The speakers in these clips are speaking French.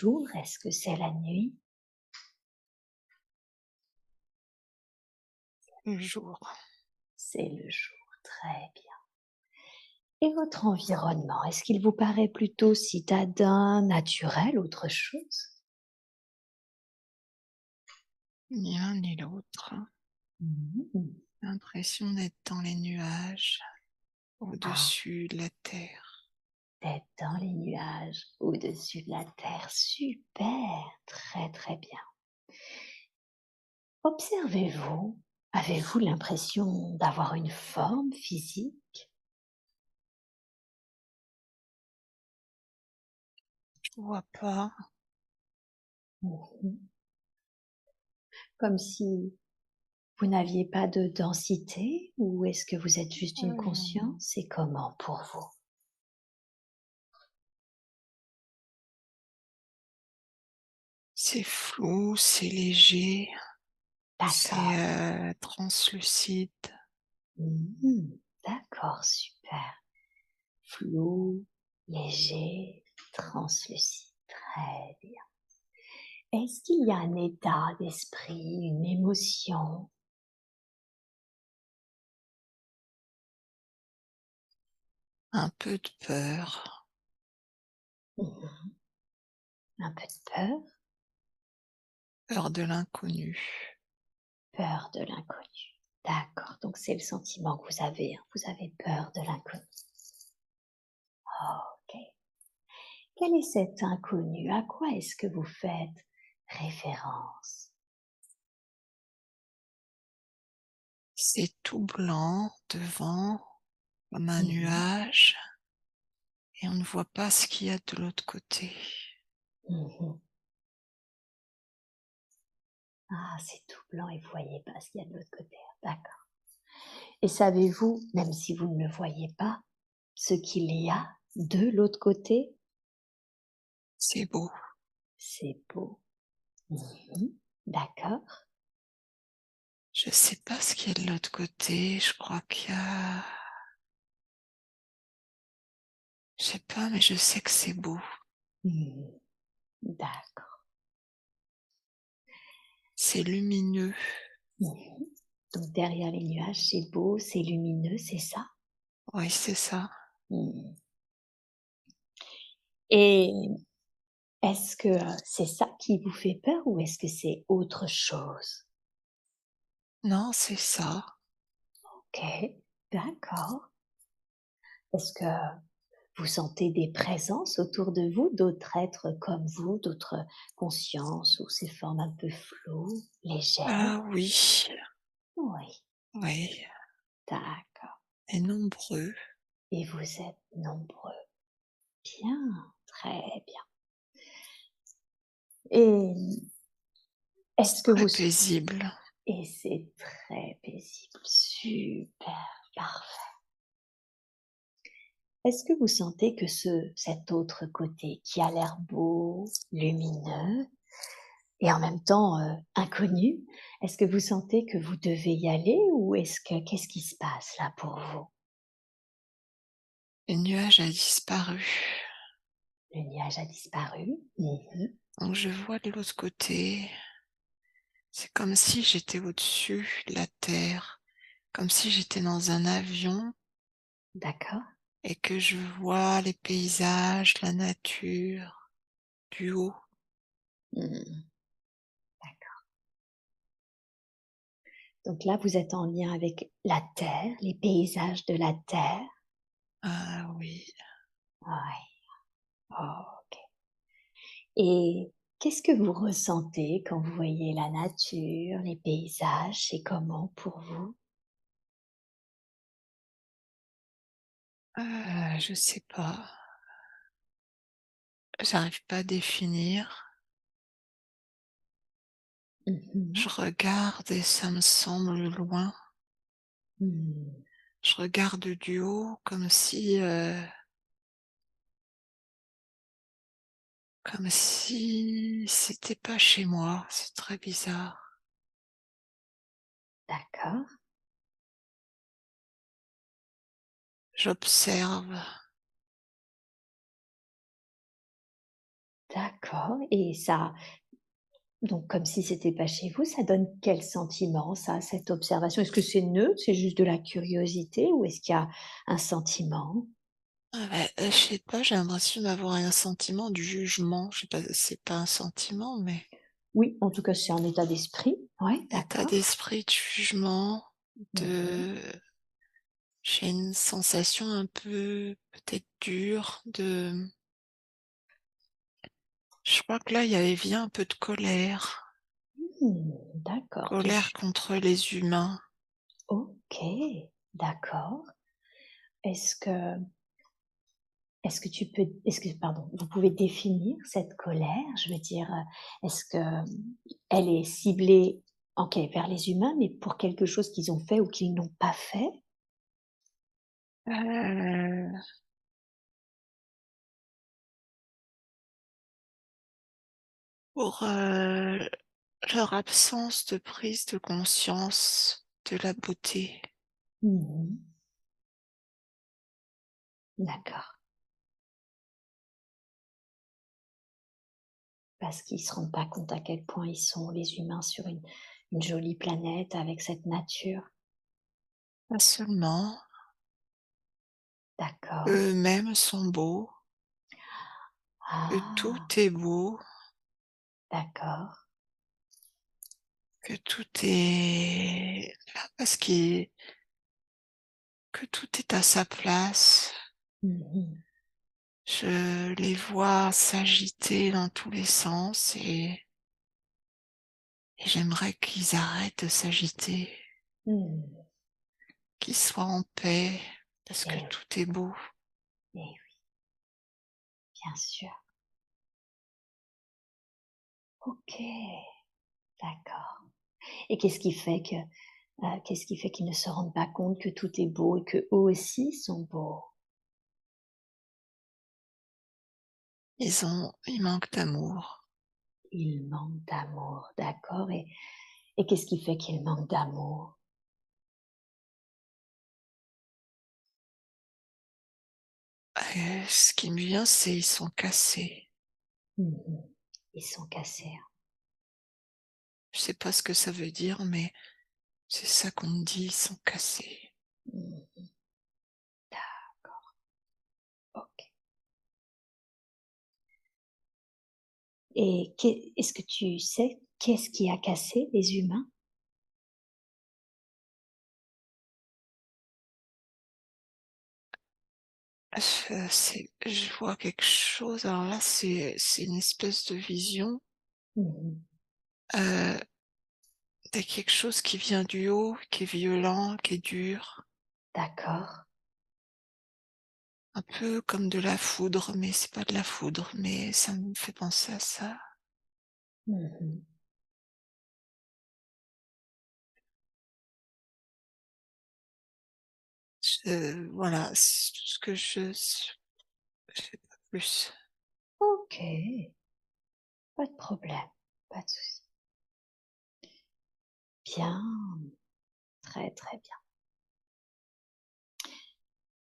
jour? Est-ce que c'est la nuit? le jour. C'est le jour, très bien. Et votre environnement, est-ce qu'il vous paraît plutôt citadin, naturel, autre chose? Ni l'un ni l'autre. Mmh. L'impression d'être dans les nuages, Ah, au-dessus de la terre. tête dans les nuages, au-dessus de la terre, super, très, très bien. Observez-vous, avez-vous l'impression d'avoir une forme physique? Je vois pas. Mmh. Comme si vous n'aviez pas de densité ou est-ce que vous êtes juste une Heu, conscience? C'est comment pour vous? c'est flou, c'est léger, c'est, D'accord. translucide. Mmh. D'accord, super. Flou, léger, translucide. Très bien. Est-ce qu'il y a un état d'esprit, une émotion? Un peu de peur, Mmh. Un peu de peur? peur de l'inconnu. Peur de l'inconnu. D'accord, donc c'est le sentiment que vous avez, hein. Vous avez peur de l'inconnu. OK. Quel est cet inconnu? À quoi est-ce que vous faites référence? C'est tout blanc devant, comme un Mmh. nuage, et on ne voit pas ce qu'il y a de l'autre côté. Mmh. Ah, c'est tout blanc et vous voyez pas ce qu'il y a de l'autre côté. D'accord. Et savez-vous, même si vous ne le voyez pas, ce qu'il y a de l'autre côté? C'est beau. C'est beau. Mmh. D'accord. Je sais pas ce qu'il y a de l'autre côté, je crois qu'il y a je sais pas, mais je sais que c'est beau. Mmh. D'accord. C'est lumineux. Mmh. Donc derrière les nuages, c'est beau, c'est lumineux, c'est ça? Oui, c'est ça. Mmh. Et est-ce que, c'est ça qui vous fait peur ou est-ce que c'est autre chose? Non, c'est ça. OK, d'accord. Est-ce que vous sentez des présences autour de vous, d'autres êtres comme vous, d'autres consciences ou ces formes un peu floues, légères? Ah oui, Oui, oui, d'accord. et nombreux, Et vous êtes nombreux. Bien, très bien. Et est-ce que très vous paisible. et c'est très paisible, super, parfait. Est-ce que vous sentez que cet autre côté qui a l'air beau, lumineux et en même temps, inconnu, est-ce que vous sentez que vous devez y aller ou qu'est-ce qui se passe là pour vous? Le nuage a disparu. Le nuage a disparu? Mmh. Donc je vois de l'autre côté, c'est comme si j'étais au-dessus de la terre, comme si j'étais dans un avion D'accord. et que je vois les paysages, la nature, du haut. Mmh. D'accord. Donc là, vous êtes en lien avec la terre, les paysages de la terre? Ah oui. Oui. OK. Et qu'est-ce que vous ressentez quand vous voyez la nature, les paysages? C'est comment pour vous? Je sais pas, j'arrive pas à définir. Mmh. Je regarde et ça me semble loin. Mmh. Je regarde du haut comme si c'était pas chez moi, c'est très bizarre. D'accord, J'observe, d'accord, et ça donc comme si c'était pas chez vous, ça donne quel sentiment ça, cette observation? Est-ce que c'est neutre, c'est juste de la curiosité ou est-ce qu'il y a un sentiment? Ah bah, je sais pas, j'ai l'impression d'avoir un sentiment du jugement. Je sais pas, c'est pas un sentiment, mais Oui, en tout cas, c'est un état d'esprit. Ouais, état d'accord. d'esprit de jugement, Mmh. de j'ai une sensation un peu peut-être dure de je crois que là, il y avait bien un peu de colère. D'accord, de Colère ch contre les humains. OK, d'accord. Est-ce que est-ce que pardon, vous pouvez définir cette colère? Je veux dire, est-ce que, elle est ciblée, OK, vers les humains, mais pour quelque chose qu'ils ont fait ou qu'ils n'ont pas fait? Heu, pour, leur absence de prise de conscience de la beauté. Mmh. D'accord. Parce qu'ils se rendent pas compte à quel point ils sont, les humains, sur une jolie planète avec cette nature. Pas seulement, D'accord. eux-mêmes sont beaux, que tout Ah! est beau, D'accord. que tout est là parce qu'il que tout est à sa place. Mmh. Je les vois s'agiter dans tous les sens et j'aimerais qu'ils arrêtent de s'agiter, Mmh. qu'ils soient en paix, parce que Eh oui, tout est beau. eh oui, bien sûr. OK, d'accord, et qu'est-ce qui fait qu'ils ne se rendent pas compte que tout est beau et qu'eux aussi sont beaux? Ils manquent d'amour. Ils manquent d'amour, d'accord, et qu'est-ce qui fait qu'ils manquent d'amour? Ce qui me vient, c'est ils sont cassés. Mmh. Ils sont cassés, hein. Je sais pas ce que ça veut dire, mais c'est ça qu'on me dit, ils sont cassés. Mmh. D'accord, OK, et est-ce que tu sais qu'est-ce qui a cassé les humains? Je vois quelque chose, alors là, c'est une espèce de vision, Mmh. heu, de quelque chose qui vient du haut, qui est violent, qui est dur, D'accord. un peu comme de la foudre, mais c'est pas de la foudre, mais ça me fait penser à ça. Mmh. Voilà, c'est tout ce que je sais pas plus. OK, pas de problème, pas de souci. Bien, très, très bien.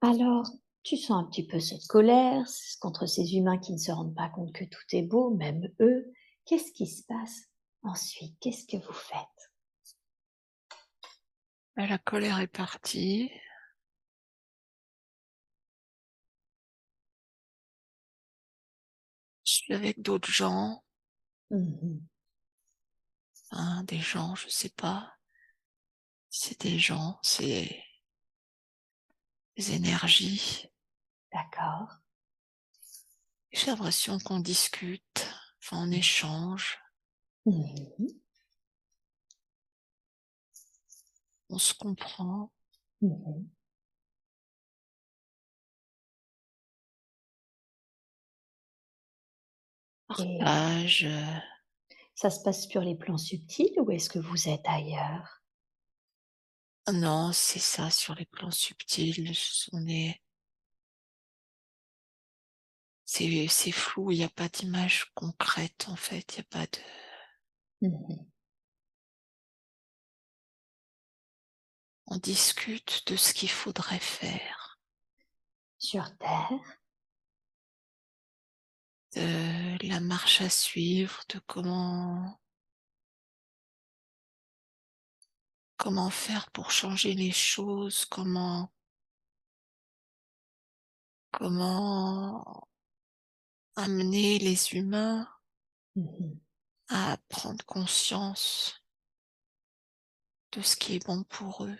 Alors, tu sens un petit peu cette colère contre ces humains qui ne se rendent pas compte que tout est beau, même eux. Qu'est-ce qui se passe ensuite? Qu'est-ce que vous faites? Bah, la colère est partie. Je suis avec d'autres gens, Mmh. hein, des gens, je sais pas. C'est des gens, c'est des énergies. D'accord. J'ai l'impression qu'on discute, enfin on échange, Mmh. on se comprend, Mmh. Et partage. ça se passe sur les plans subtils ou est-ce que vous êtes ailleurs? Non, c'est ça, sur les plans subtils, on est c'est flou, il y a pas d'image concrète en fait, il y a pas de Mmh. on discute de ce qu'il faudrait faire. Sur terre? de la marche à suivre, de comment faire pour changer les choses, comment amener les humains Mmh. à prendre conscience de ce qui est bon pour eux.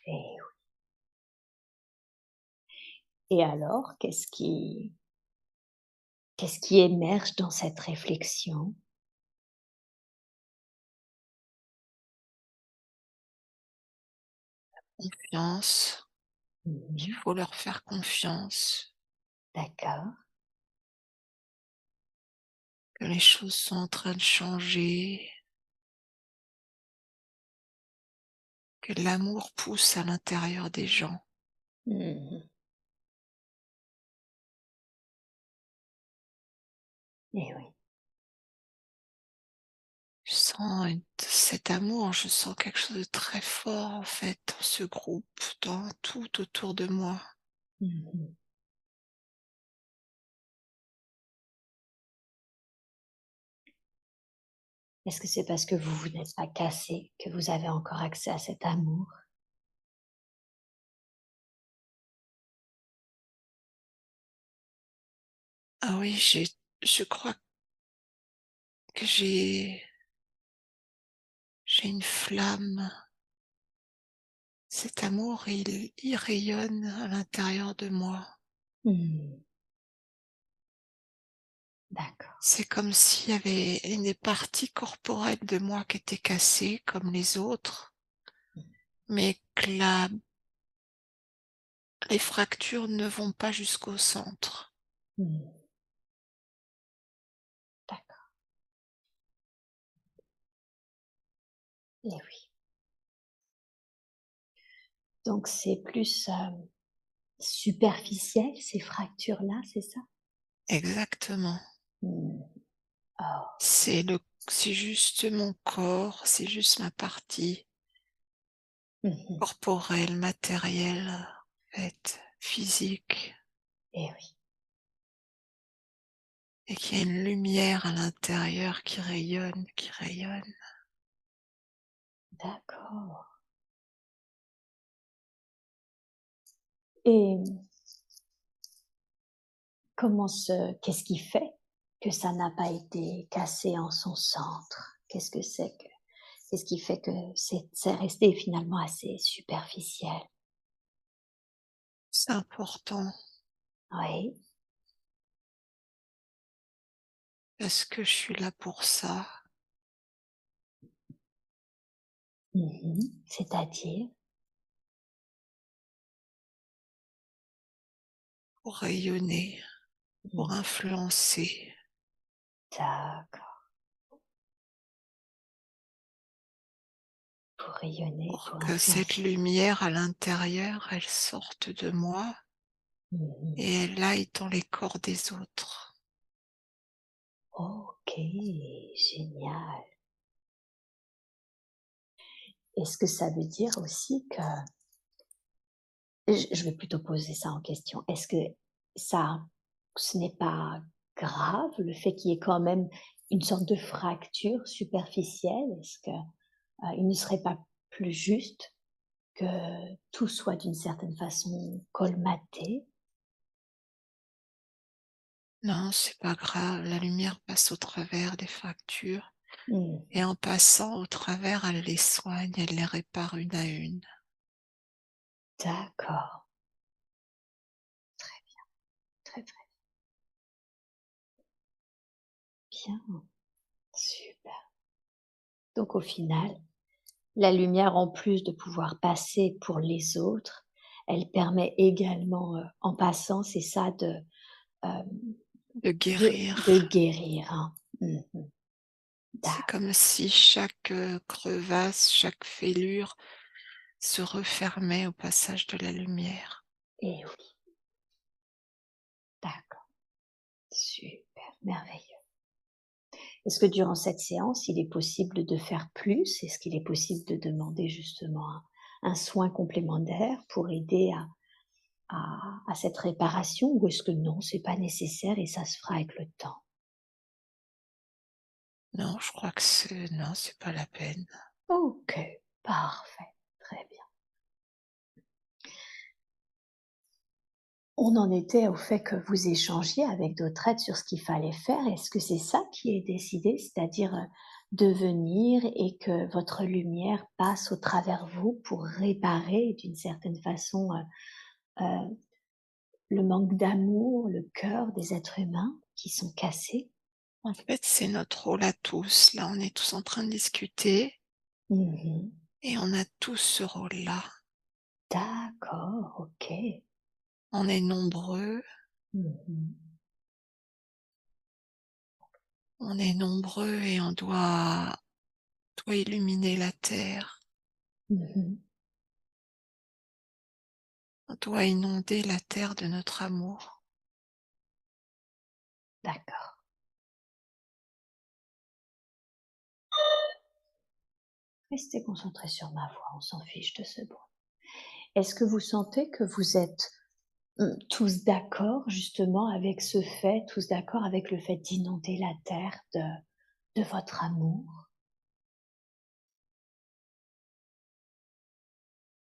Et oui. Et alors, qu'est-ce qui émerge dans cette réflexion? Confiance, qu'il Mmh. faut leur faire confiance, D'accord. que les choses sont en train de changer, que l'amour pousse à l'intérieur des gens. Mmh. Et oui. Je sens cet amour, je sens quelque chose de très fort en fait dans ce groupe, dans tout autour de moi. Mmh. Est-ce que c'est parce que vous n'êtes pas cassé que vous avez encore accès à cet amour? Ah oui, je crois que j'ai une flamme. Cet amour, il rayonne à l'intérieur de moi. Mmh. D'accord. C'est comme s'il y avait une partie corporelle de moi qui était cassée comme les autres, mais que les fractures ne vont pas jusqu'au centre. Mmh. D'accord. Et oui. Donc c'est plus, superficiel ces fractures-là, c'est ça? Exactement. Mmh. Oh. C'est juste mon corps, c'est juste ma partie Mmh. corporelle, matérielle, en fait, physique, Et oui. et qu'il y a une lumière à l'intérieur qui rayonne, qui rayonne. D'accord. Et qu'est-ce qui fait que ça n'a pas été cassé en son centre? Qu'est-ce qui fait que c'est resté finalement assez superficiel? C'est important Oui. parce que je suis là pour ça, Mmh. C'est-à-dire? pour rayonner, pour Mmh. influencer, D'accord. Pour rayonner, pour pour que cette influencer. lumière à l'intérieur, elle sorte de moi Mmh. et elle aille dans les corps des autres. OK, génial. Est-ce que ça veut dire aussi que je vais plutôt poser ça en question. Est-ce que ça ce n'est pas grave, le fait qu'il y ait quand même une sorte de fracture superficielle? Est-ce que, il ne serait pas plus juste que tout soit d'une certaine façon colmaté? Non, c'est pas grave, la lumière passe au travers des fractures et Mmh. en passant au travers, elle les soigne, elle les répare une à une. D'accord. Très bien, très, très bien. Super. Donc au final, la lumière, en plus de pouvoir passer pour les autres, elle permet également, en passant, c'est ça, hem, De de guérir. guérir, hein. Mmh mh. C'est D'accord. comme si chaque crevasse, chaque fêlure se refermait au passage de la lumière. Et oui, d'accord, super, merveilleux. Est-ce que durant cette séance, il est possible de faire plus? Est-ce qu'il est possible de demander justement un soin complémentaire pour aider à cette réparation ou est-ce que non, c'est pas nécessaire et ça se fera avec le temps? Non, je crois que non, c'est pas la peine. OK, parfait, très bien. On en était au fait que vous échangiez avec d'autres aides sur ce qu'il fallait faire. Est-ce que c'est ça qui est décidé? C'est-à-dire, de venir et que votre lumière passe au travers vous pour réparer d'une certaine façon, le manque d'amour, le cœur des êtres humains qui sont cassés? En fait, c'est notre rôle à tous. Là, on est tous en train de discuter Mmh. et on a tous ce rôle-là. D'accord, OK. On est nombreux, Mmh. et doit illuminer la terre. Mmh. On doit inonder la terre de notre amour. D'accord. Restez concentrés sur ma voix, on s'en fiche de ce bruit. Est-ce que vous sentez que vous êtes, tous d'accord justement avec ce fait, tous d'accord avec le fait d'inonder la terre de votre amour?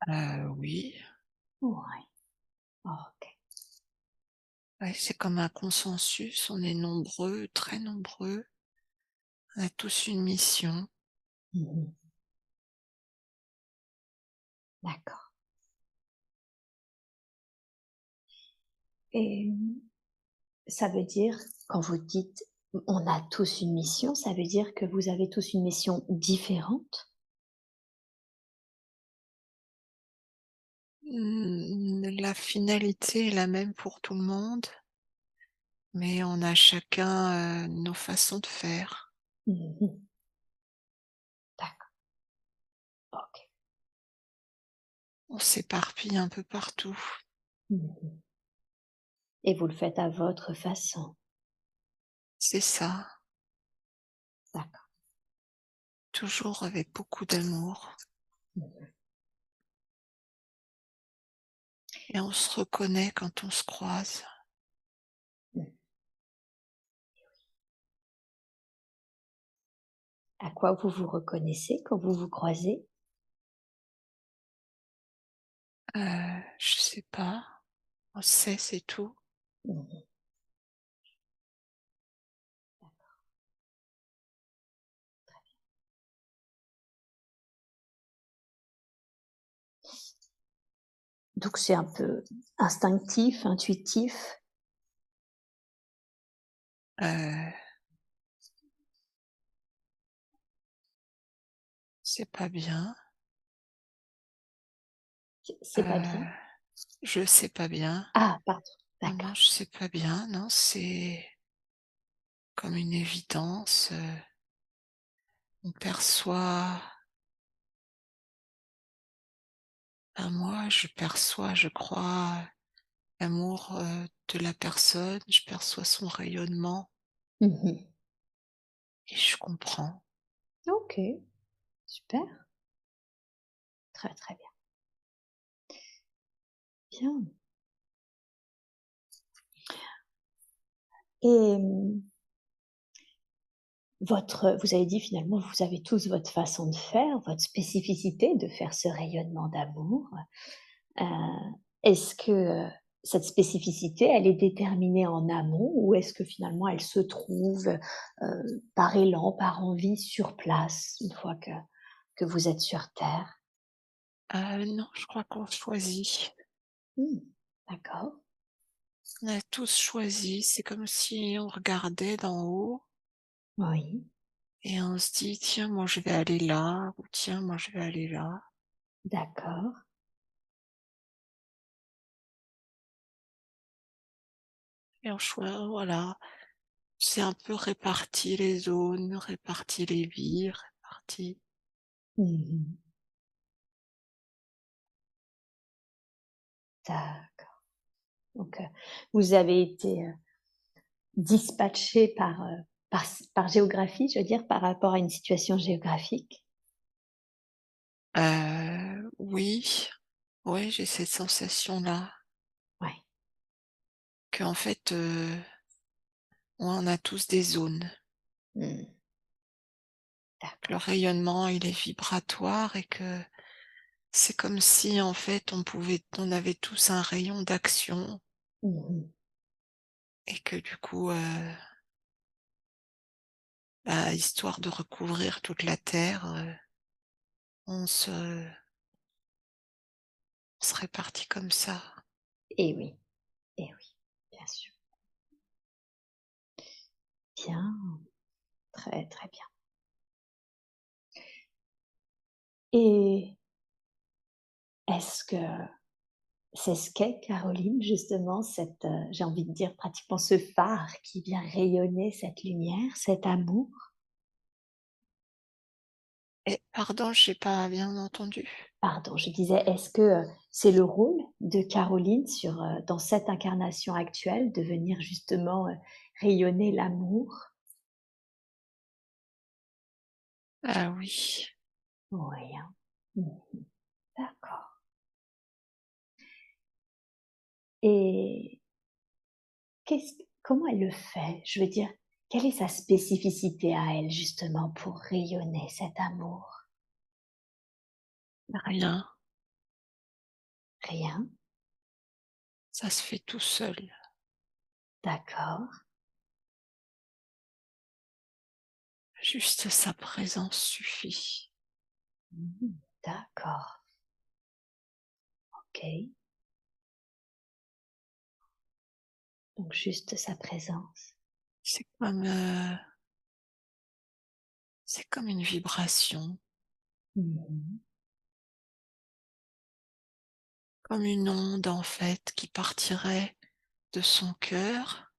Oui, Oui, OK. ouais, c'est comme un consensus. On est nombreux, très nombreux. On a tous une mission. Mmh. D'accord et ça veut dire quand vous dites: «On a tous une mission», ça veut dire que vous avez tous une mission différente? La finalité est la même pour tout le monde, mais on a chacun, nos façons de faire. Mmh. D'accord, OK. On s'éparpille un peu partout. Mmh et vous le faites à votre façon? C'est ça, D'accord. toujours avec beaucoup d'amour Mmh. et on se reconnaît quand on se croise. Mmh. À quoi vous vous reconnaissez quand vous vous croisez? Je sais pas, on sait, c'est tout. Mmh. Donc c'est un peu instinctif, intuitif? Heu, c'est pas bien, C'est pas bien? heu, je sais pas bien. Ah pardon, Non, non, d'accord. je sais pas bien, non, c'est comme une évidence, on perçoit moi, je perçois, je crois, l'amour, de la personne, je perçois son rayonnement Mmh. et je comprends. OK, super, très, très bien. Bien et votre vous avez dit finalement vous avez tous votre façon de faire, votre spécificité de faire ce rayonnement d'amour. Heu, est-ce que, cette spécificité, elle est déterminée en amont ou est-ce que finalement elle se trouve, par élan, par envie sur place, une fois que vous êtes sur terre? Non, je crois qu'on choisit. Mmh, d'accord. On a tous choisi, c'est comme si on regardait d'en haut Oui, et on se dit: «Tiens, moi je vais aller là» ou «Tiens, moi je vais aller là» d'accord. et voilà, c'est un peu réparti les zones, réparti les vies, réparti Mmh. D'accord. Donc, vous avez été, dispatchés par géographie, je veux dire, par rapport à une situation géographique? oui, oui, j'ai cette sensation-là. qu'en fait, on a tous des zones. Mmh. Que le D'accord. rayonnement, il est vibratoire et que c'est comme si, en fait, on avait tous un rayon d'action Mmh. et que du coup, bah, histoire de recouvrir toute la terre, on se répartit comme ça. Oui, et oui, bien sûr. Bien, très, très bien. Et est-ce que c'est ce qu'est Caroline justement cette, j'ai envie de dire pratiquement ce phare qui vient rayonner cette lumière, cet amour? Et pardon, j'ai pas bien entendu. Pardon, je disais, est-ce que, c'est le rôle de Caroline sur, dans cette incarnation actuelle de venir justement, rayonner l'amour? Ah oui. Oui, hein. Mmh, d'accord. Et comment elle le fait? Je veux dire, quelle est sa spécificité à elle justement pour rayonner cet amour? Rien, Rien? ça se fait tout seul. D'accord. Juste sa présence suffit. Mmh, d'accord. OK. Donc juste sa présence. C'est c'est comme une vibration, Mmh. comme une onde en fait qui partirait de son cœur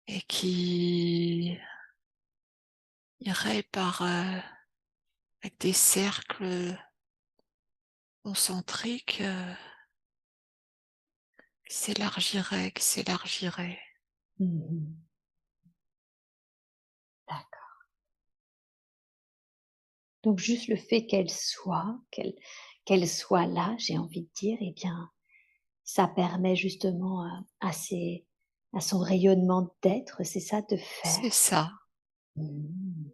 et qui irait avec des cercles concentriques, qui s'élargiraient. Mmh. D'accord. Donc juste le fait qu'elle soit là, j'ai envie de dire, eh bien, ça permet justement à son rayonnement d'être, c'est ça, de C'est faire? ça. Mmh.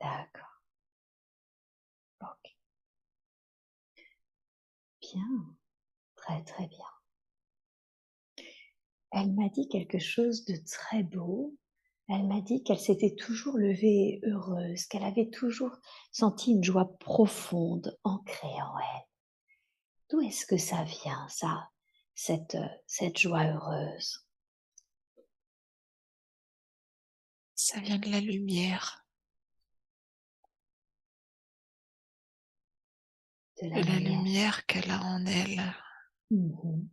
D'accord. OK. Bien. Très, très bien. Elle m'a dit quelque chose de très beau. Elle m'a dit qu'elle s'était toujours levée heureuse, qu'elle avait toujours senti une joie profonde ancrée en elle. D'où est-ce que ça vient ça, cette joie heureuse? Ça vient de la lumière, De de la la lumière? lumière qu'elle a en elle, Mmh.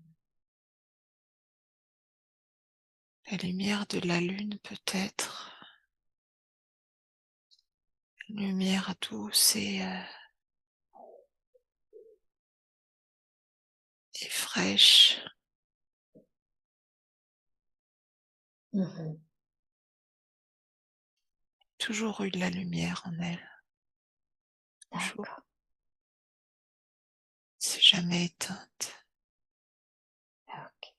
la lumière de la lune peut-être, une lumière douce et fraîche. Mmh. Toujours eu de la lumière en elle, toujours. D'accord, C'est jamais éteinte. OK.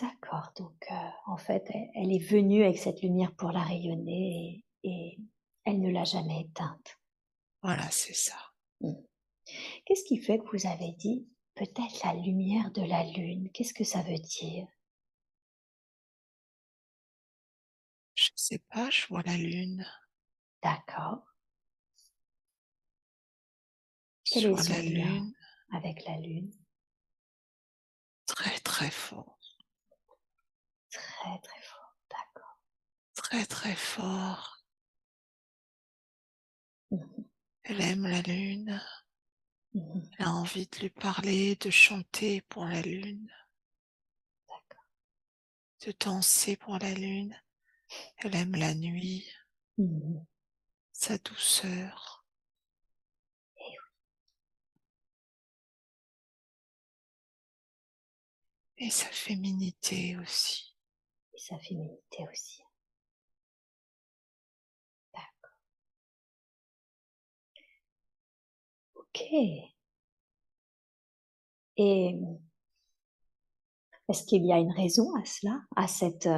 D'accord, donc en fait, elle est venue avec cette lumière pour la rayonner et elle ne l'a jamais éteinte. Voilà, c'est ça. Mmh. Qu'est-ce qui fait que vous avez dit: «Peut-être la lumière de la lune»? Qu'est-ce que ça veut dire? Je sais pas, je vois la lune. D'accord. Quel Je est vois son la lien lune avec la lune? très très fort, Très, très fort, d'accord. très très fort. Mmh. Elle aime la lune. Mmh. Elle a envie de lui parler, de chanter pour la lune, D'accord. de danser pour la lune. Elle aime la nuit, Mmh. sa douceur Et oui, et sa féminité aussi. et sa féminité aussi. D'accord. OK. Et est-ce qu'il y a une raison à cela? À cette,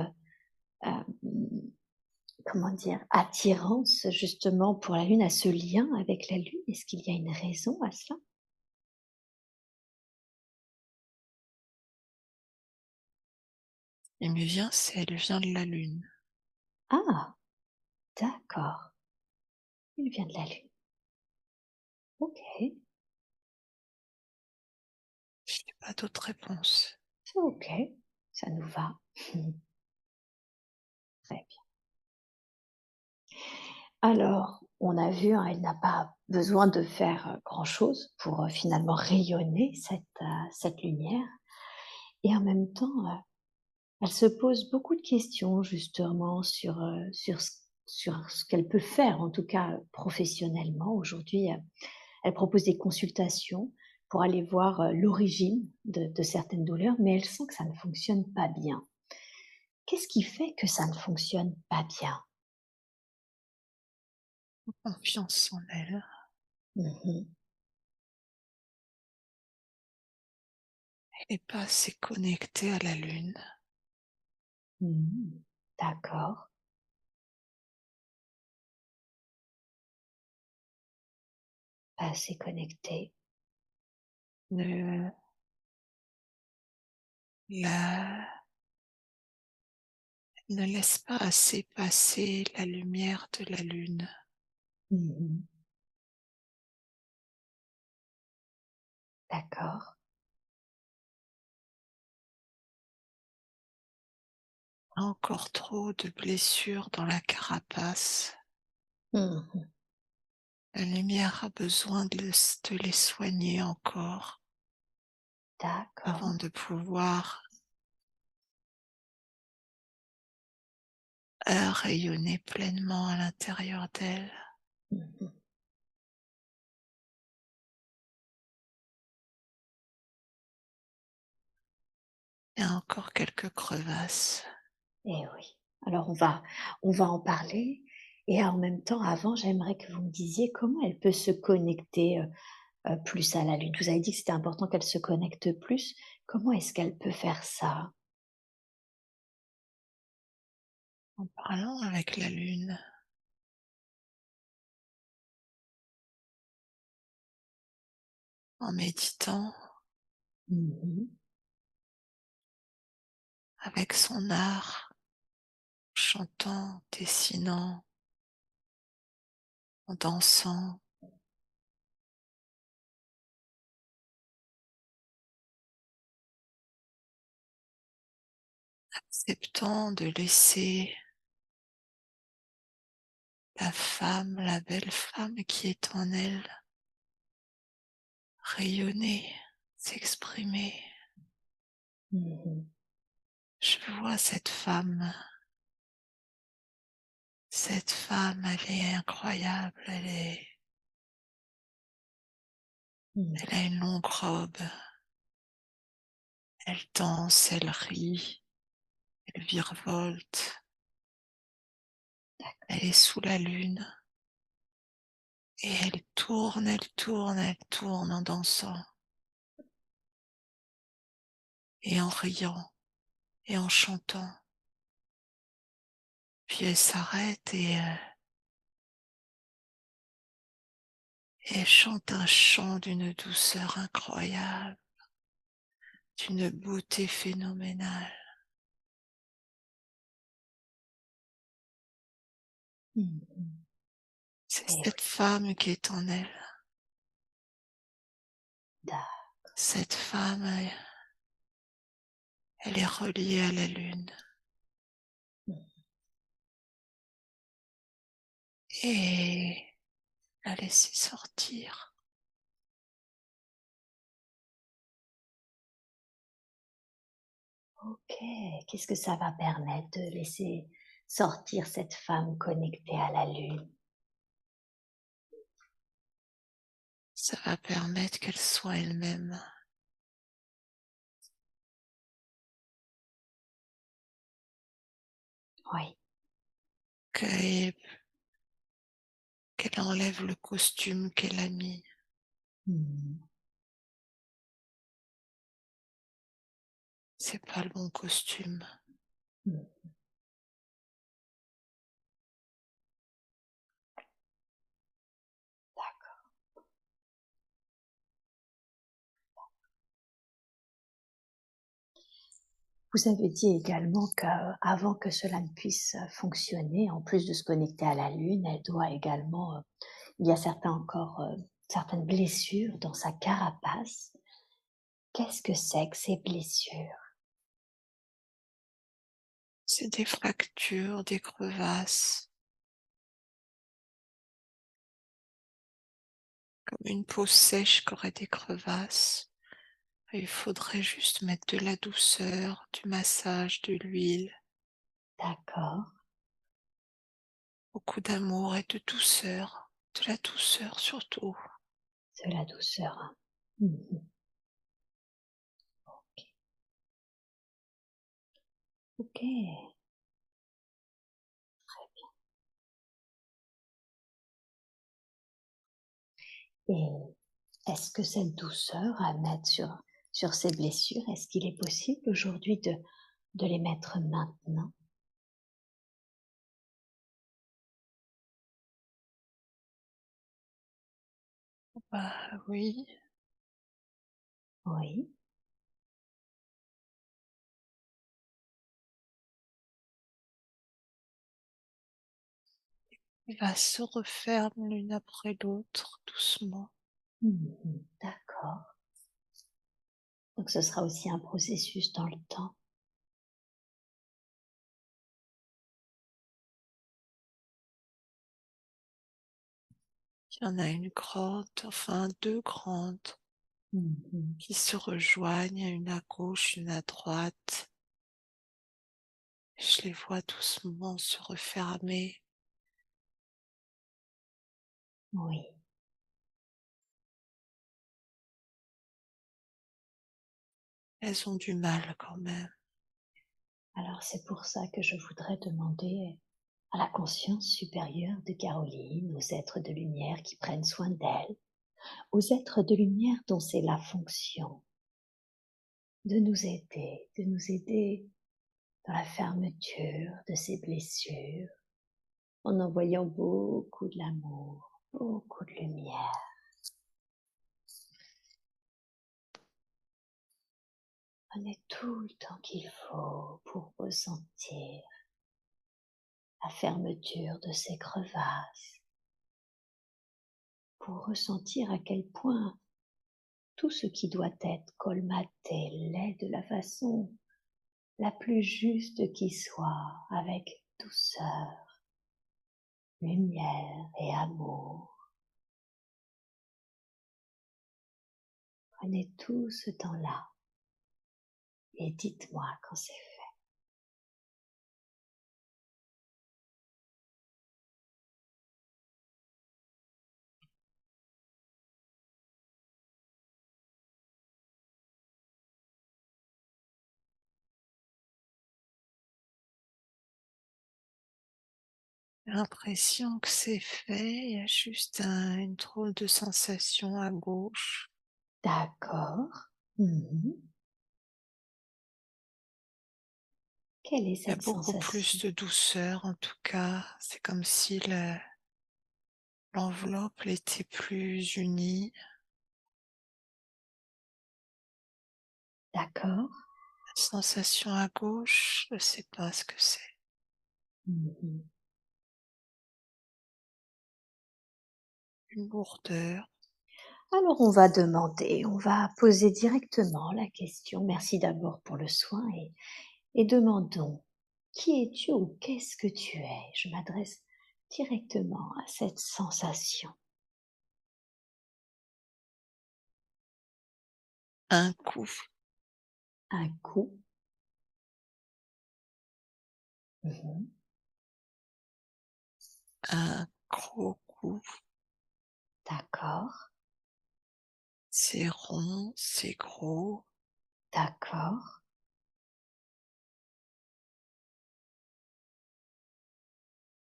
comment dire? Attirance justement pour la lune, à ce lien avec la lune? Est-ce qu'il y a une raison à cela? Il me vient, elle vient de la lune. Ah! D'accord, il vient de la lune. OK, Je n'ai pas d'autre réponse. c'est OK, ça nous va. Très bien. Alors, on a vu, hein, elle n'a pas besoin de faire, grand-chose pour, finalement rayonner cette lumière et en même temps, elle se pose beaucoup de questions justement sur ce qu'elle peut faire, en tout cas, professionnellement. Aujourd'hui, elle propose des consultations pour aller voir, l'origine de certaines douleurs, mais elle sent que ça ne fonctionne pas bien. Qu'est-ce qui fait que ça ne fonctionne pas bien? Confiance en elle. Mmh. Elle n'est pas assez connectée à la lune. Mmh. D'accord, pas assez connectée. Ne, la, ne laisse pas assez passer la lumière de la lune. Mmh. D'accord. Encore trop de blessures dans la carapace. Mmh. La lumière a besoin de les soigner encore avant D'accord. de pouvoir rayonner pleinement à l'intérieur d'elle. Mmh. Il y a encore quelques crevasses. Eh oui. Alors on va en parler et en même temps, avant, j'aimerais que vous me disiez comment elle peut se connecter, plus à la lune. Vous avez dit que c'était important qu'elle se connecte plus. Comment est-ce qu'elle peut faire ça? En parlant avec la lune, en méditant, Mmh. avec son art, chantant, dessinant, en dansant, acceptant de laisser la femme, la belle femme qui est en elle, rayonner, s'exprimer. Mmh. Je vois cette femme, elle est incroyable, Mmh. elle a une longue robe, elle danse, elle rit, elle virevolte, D'accord. elle est sous la lune et elle tourne, elle tourne, elle tourne en dansant et en riant et en chantant. Puis elle s'arrête et elle chante un chant d'une douceur incroyable, d'une beauté phénoménale. Mmh. C'est Eh cette oui. femme qui est en elle. Da Cette femme, elle est reliée à la lune. mmh. Et la laisser sortir. OK. Qu'est-ce que ça va permettre de laisser sortir cette femme connectée à la lune? Ça va permettre qu'elle soit elle-même, Oui. qu'elle qu'elle enlève le costume qu'elle a mis, Mmh. C'est pas le bon costume. Mmh. D'accord. Vous avez dit également qu'avant que cela ne puisse fonctionner, en plus de se connecter à la lune, elle doit également, il y a certaines blessures dans sa carapace. Qu'est-ce que c'est que ces blessures? C'est des fractures, des crevasses, comme une peau sèche qui aurait des crevasses. Et il faudrait juste mettre de la douceur, du massage, de l'huile, D'accord, beaucoup d'amour et de la douceur surtout. de la douceur, hein. Mmh. OK. Et est-ce que cette douceur à mettre sur ces blessures, est-ce qu'il est possible aujourd'hui de les mettre maintenant? Bah oui, Oui, il va se referme l'une après l'autre, doucement. d'accord. Donc ce sera aussi un processus dans le temps. Il y en a une grande, enfin 2 grandes, Mmh. qui se rejoignent, une à gauche, une à droite. Je les vois doucement se refermer. Oui. Elles ont du mal quand même. Alors c'est pour ça que je voudrais demander à la conscience supérieure de Caroline, aux êtres de lumière qui prennent soin d'elle, aux êtres de lumière dont c'est la fonction, de nous aider dans la fermeture de ces blessures, en envoyant beaucoup de l'amour, beaucoup de lumière. Prenez tout le temps qu'il faut pour ressentir la fermeture de ces crevasses, pour ressentir à quel point tout ce qui doit être colmaté l'est de la façon la plus juste qui soit, avec douceur, lumière et amour. Prenez tout ce temps-là et dites-moi quand c'est fait. J'ai l'impression que c'est fait, il y a juste une drôle de sensation à gauche. D'accord. Mhm. Quelle est Il y a cette beaucoup plus sensation? de douceur en tout cas. C'est comme si l'enveloppe était plus unie. D'accord. La sensation à gauche, je ne sais pas ce que c'est. Mhm. Une lourdeur. Alors on va poser directement la question. Merci d'abord pour le soin et demandons, qui es-tu ou qu'est-ce que tu es? Je m'adresse directement à cette sensation. Un coup, Un coup. Mhm. un gros coup. D'accord, C'est rond, c'est gros, d'accord.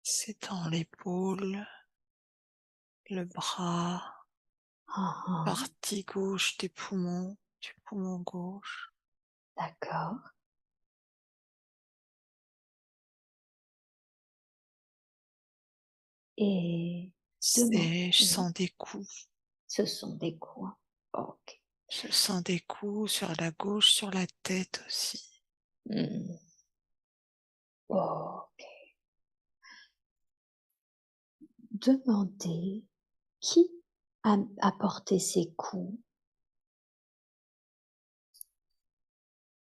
c'est dans l'épaule, le bras, Ah, ah. partie gauche des poumons, du poumon gauche. D'accord. Et Je oui, sens des coups. ce sont des coups, hein. OK. Je sens des coups sur la gauche, sur la tête aussi. Mmh. OK. Demandez qui a porté ces coups?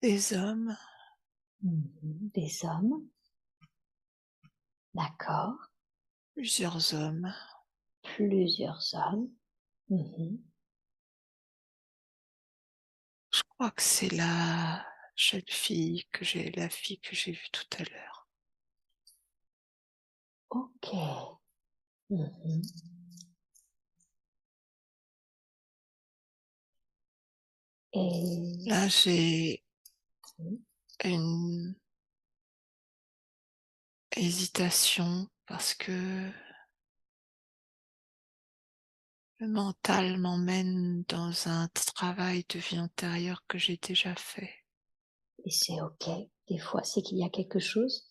Des hommes, Des hommes? D'accord. plusieurs hommes. Plusieurs hommes? Mmh. Je crois que c'est la fille que j'ai vue tout à l'heure. OK. Mmh. Et Là, j'ai mmh, une hésitation parce que le mental m'emmène dans un travail de vie antérieure que j'ai déjà fait. et c'est OK. Des fois, c'est qu'il y a quelque chose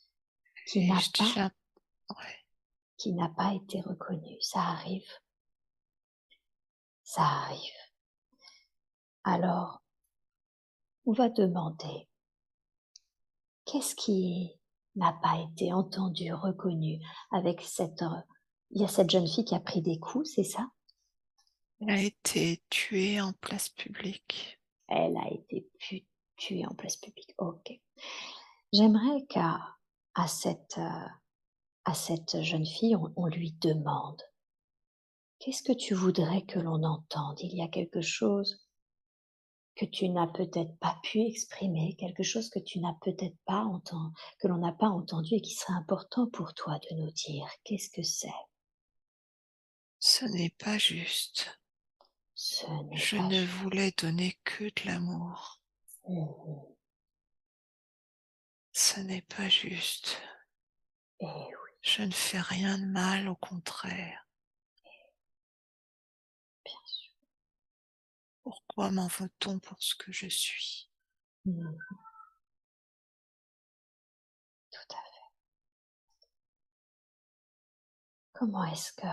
qui Et n'a je pas déjà, ouais, qui n'a pas été reconnu. Ça arrive, ça arrive. Alors, on va demander: qu'est-ce qui n'a pas été entendu, reconnu avec il y a cette jeune fille qui a pris des coups, c'est ça? elle a été tuée en place publique. Elle a été tuée en place publique. OK. J'aimerais à à cette jeune fille, on lui demande: «Qu'est-ce que tu voudrais que l'on entende? Il y a quelque chose que tu n'as peut-être pas pu exprimer, quelque chose que tu n'as peut-être pas entendu, que l'on n'a pas entendu et qui serait important pour toi de nous dire. Qu'est-ce que c'est?» Ce n'est pas juste. Ce n'est Je pas ne juste. voulais donner que de l'amour. Mmh. Ce n'est pas juste. Eh oui, Je ne fais rien de mal, au contraire. bien sûr. Pourquoi m'en veut-on pour ce que je suis? Mmh, tout à fait. Comment est-ce que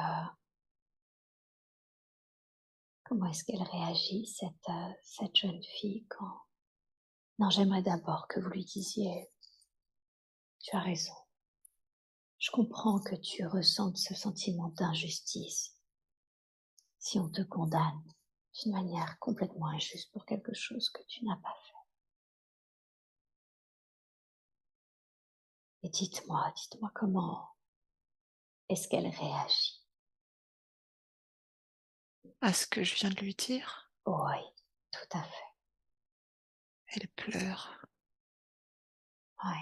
comment est-ce qu'elle réagit cette jeune fille quand non, j'aimerais d'abord que vous lui disiez: «Tu as raison. Je comprends que tu ressentes ce sentiment d'injustice si on te condamne d'une manière complètement injuste pour quelque chose que tu n'as pas fait. Et dites-moi comment est-ce qu'elle réagit?» À ce que je viens de lui dire, Oui, tout à fait. elle pleure. Oui,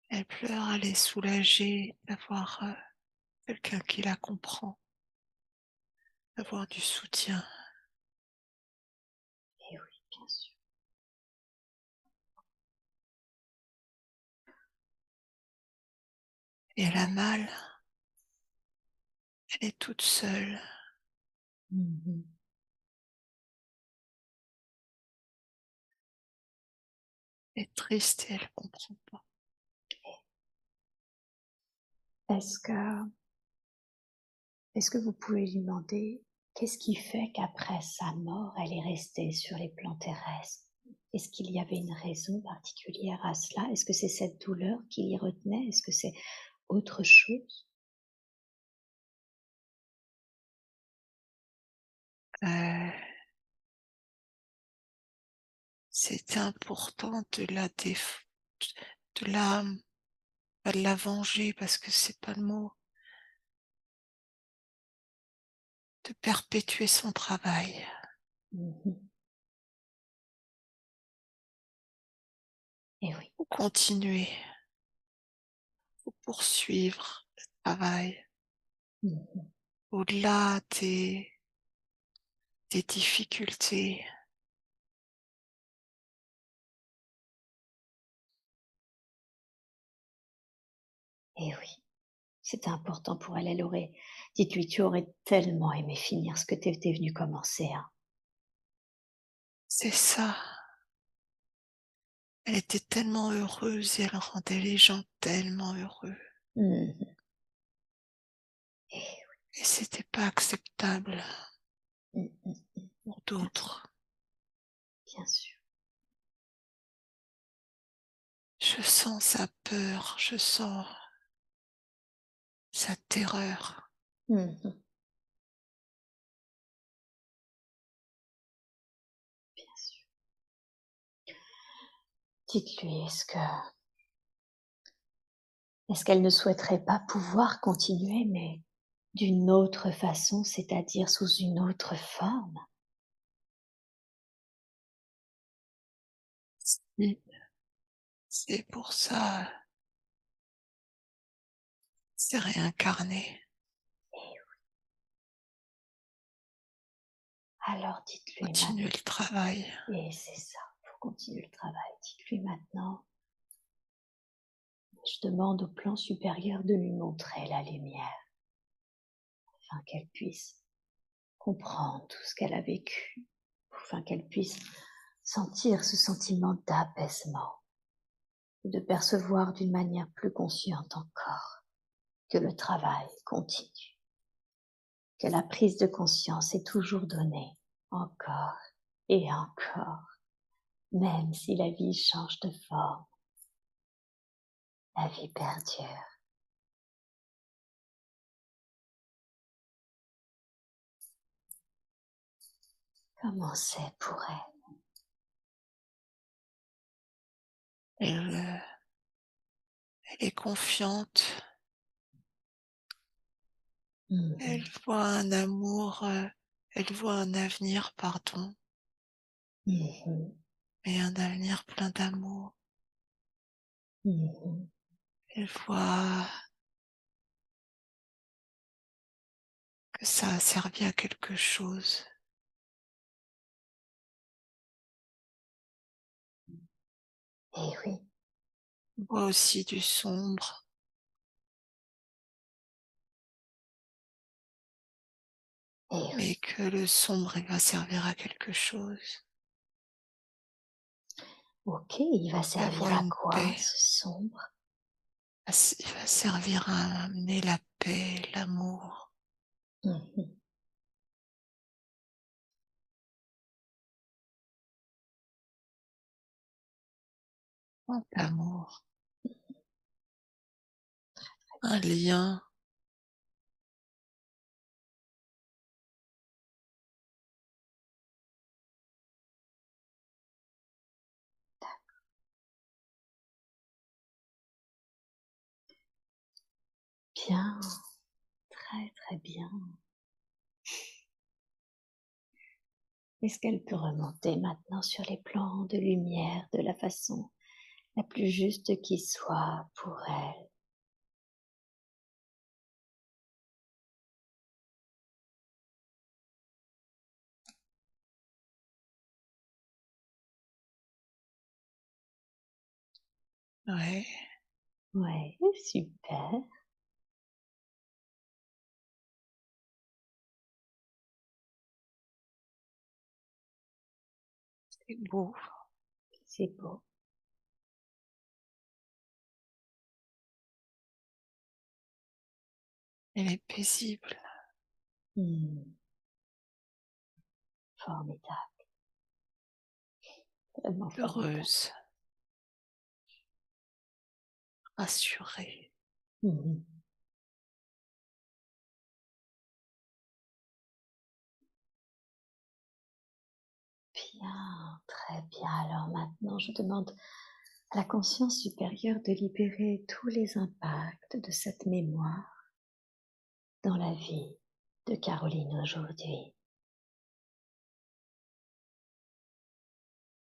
Elle pleure, elle est soulagée d'avoir quelqu'un qui la comprend, d'avoir du soutien. et oui, bien sûr. Et elle a mal, elle est toute seule, Mhm. elle est triste et elle comprend pas. Est-ce que, est-ce que vous pouvez lui demander qu'est-ce qui fait qu'après sa mort, elle est restée sur les plans terrestres? Est-ce qu'il y avait une raison particulière à cela? Est-ce que c'est cette douleur qui l'y retenait? Est-ce que c'est autre chose? Euh, C'était important de la, pas de la venger parce que c'est pas le mot, de perpétuer son travail, Mhm. Et oui. faut continuer, faut poursuivre le travail Mhm. au-delà des difficultés. Et oui. C'était important pour elle. Elle aurait dites-lui: «Tu aurais tellement aimé finir ce que tu étais venue commencer, hein». C'est ça, Elle était tellement heureuse et elle rendait les gens tellement heureux. Mmh. Et c'était pas acceptable Mmh mh. pour Bien sûr, d'autres. bien sûr. Je sens sa peur, je sens sa terreur. Mmh. Bien sûr. Dites-lui, est-ce qu'elle ne souhaiterait pas pouvoir continuer, mais d'une autre façon, c'est-à-dire sous une autre forme? Oui. C'est pour ça, c'est réincarné. Alors dites-lui Continue maintenant, le travail. et c'est ça, faut continuer le travail. Dites-lui maintenant, je demande au plan supérieur de lui montrer la lumière, afin qu'elle puisse comprendre tout ce qu'elle a vécu, afin qu'elle puisse sentir ce sentiment d'apaisement, de percevoir d'une manière plus consciente encore que le travail continue, que la prise de conscience est toujours donnée, encore et encore, même si la vie change de forme, la vie perdure. Comment c'est pour elle? Elle, elle est confiante. Elle Mhm, voit un amour, elle voit un avenir, pardon, mhm, mais un avenir plein d'amour. mhm. Elle voit que ça a servi à quelque chose. Et oui, Elle voit aussi du sombre, et mais oui. que le sombre, il va servir à quelque chose. Ok, il va Elle servir voit à une quoi paix. ce sombre? Il va servir à amener la paix, l'amour. Mhm. L'amour, un lien, Bien, très très bien. Est-ce qu'elle peut remonter maintenant sur les plans de lumière de la façon la plus juste qui soit pour elle? ouais, Ouais, super. c'est beau. C'est beau. Elle est paisible, Hmm, formidable, vraiment formidable. heureuse, rassurée. Mhm. Bien, très bien. Alors maintenant, je demande à la conscience supérieure de libérer tous les impacts de cette mémoire dans la vie de Caroline aujourd'hui.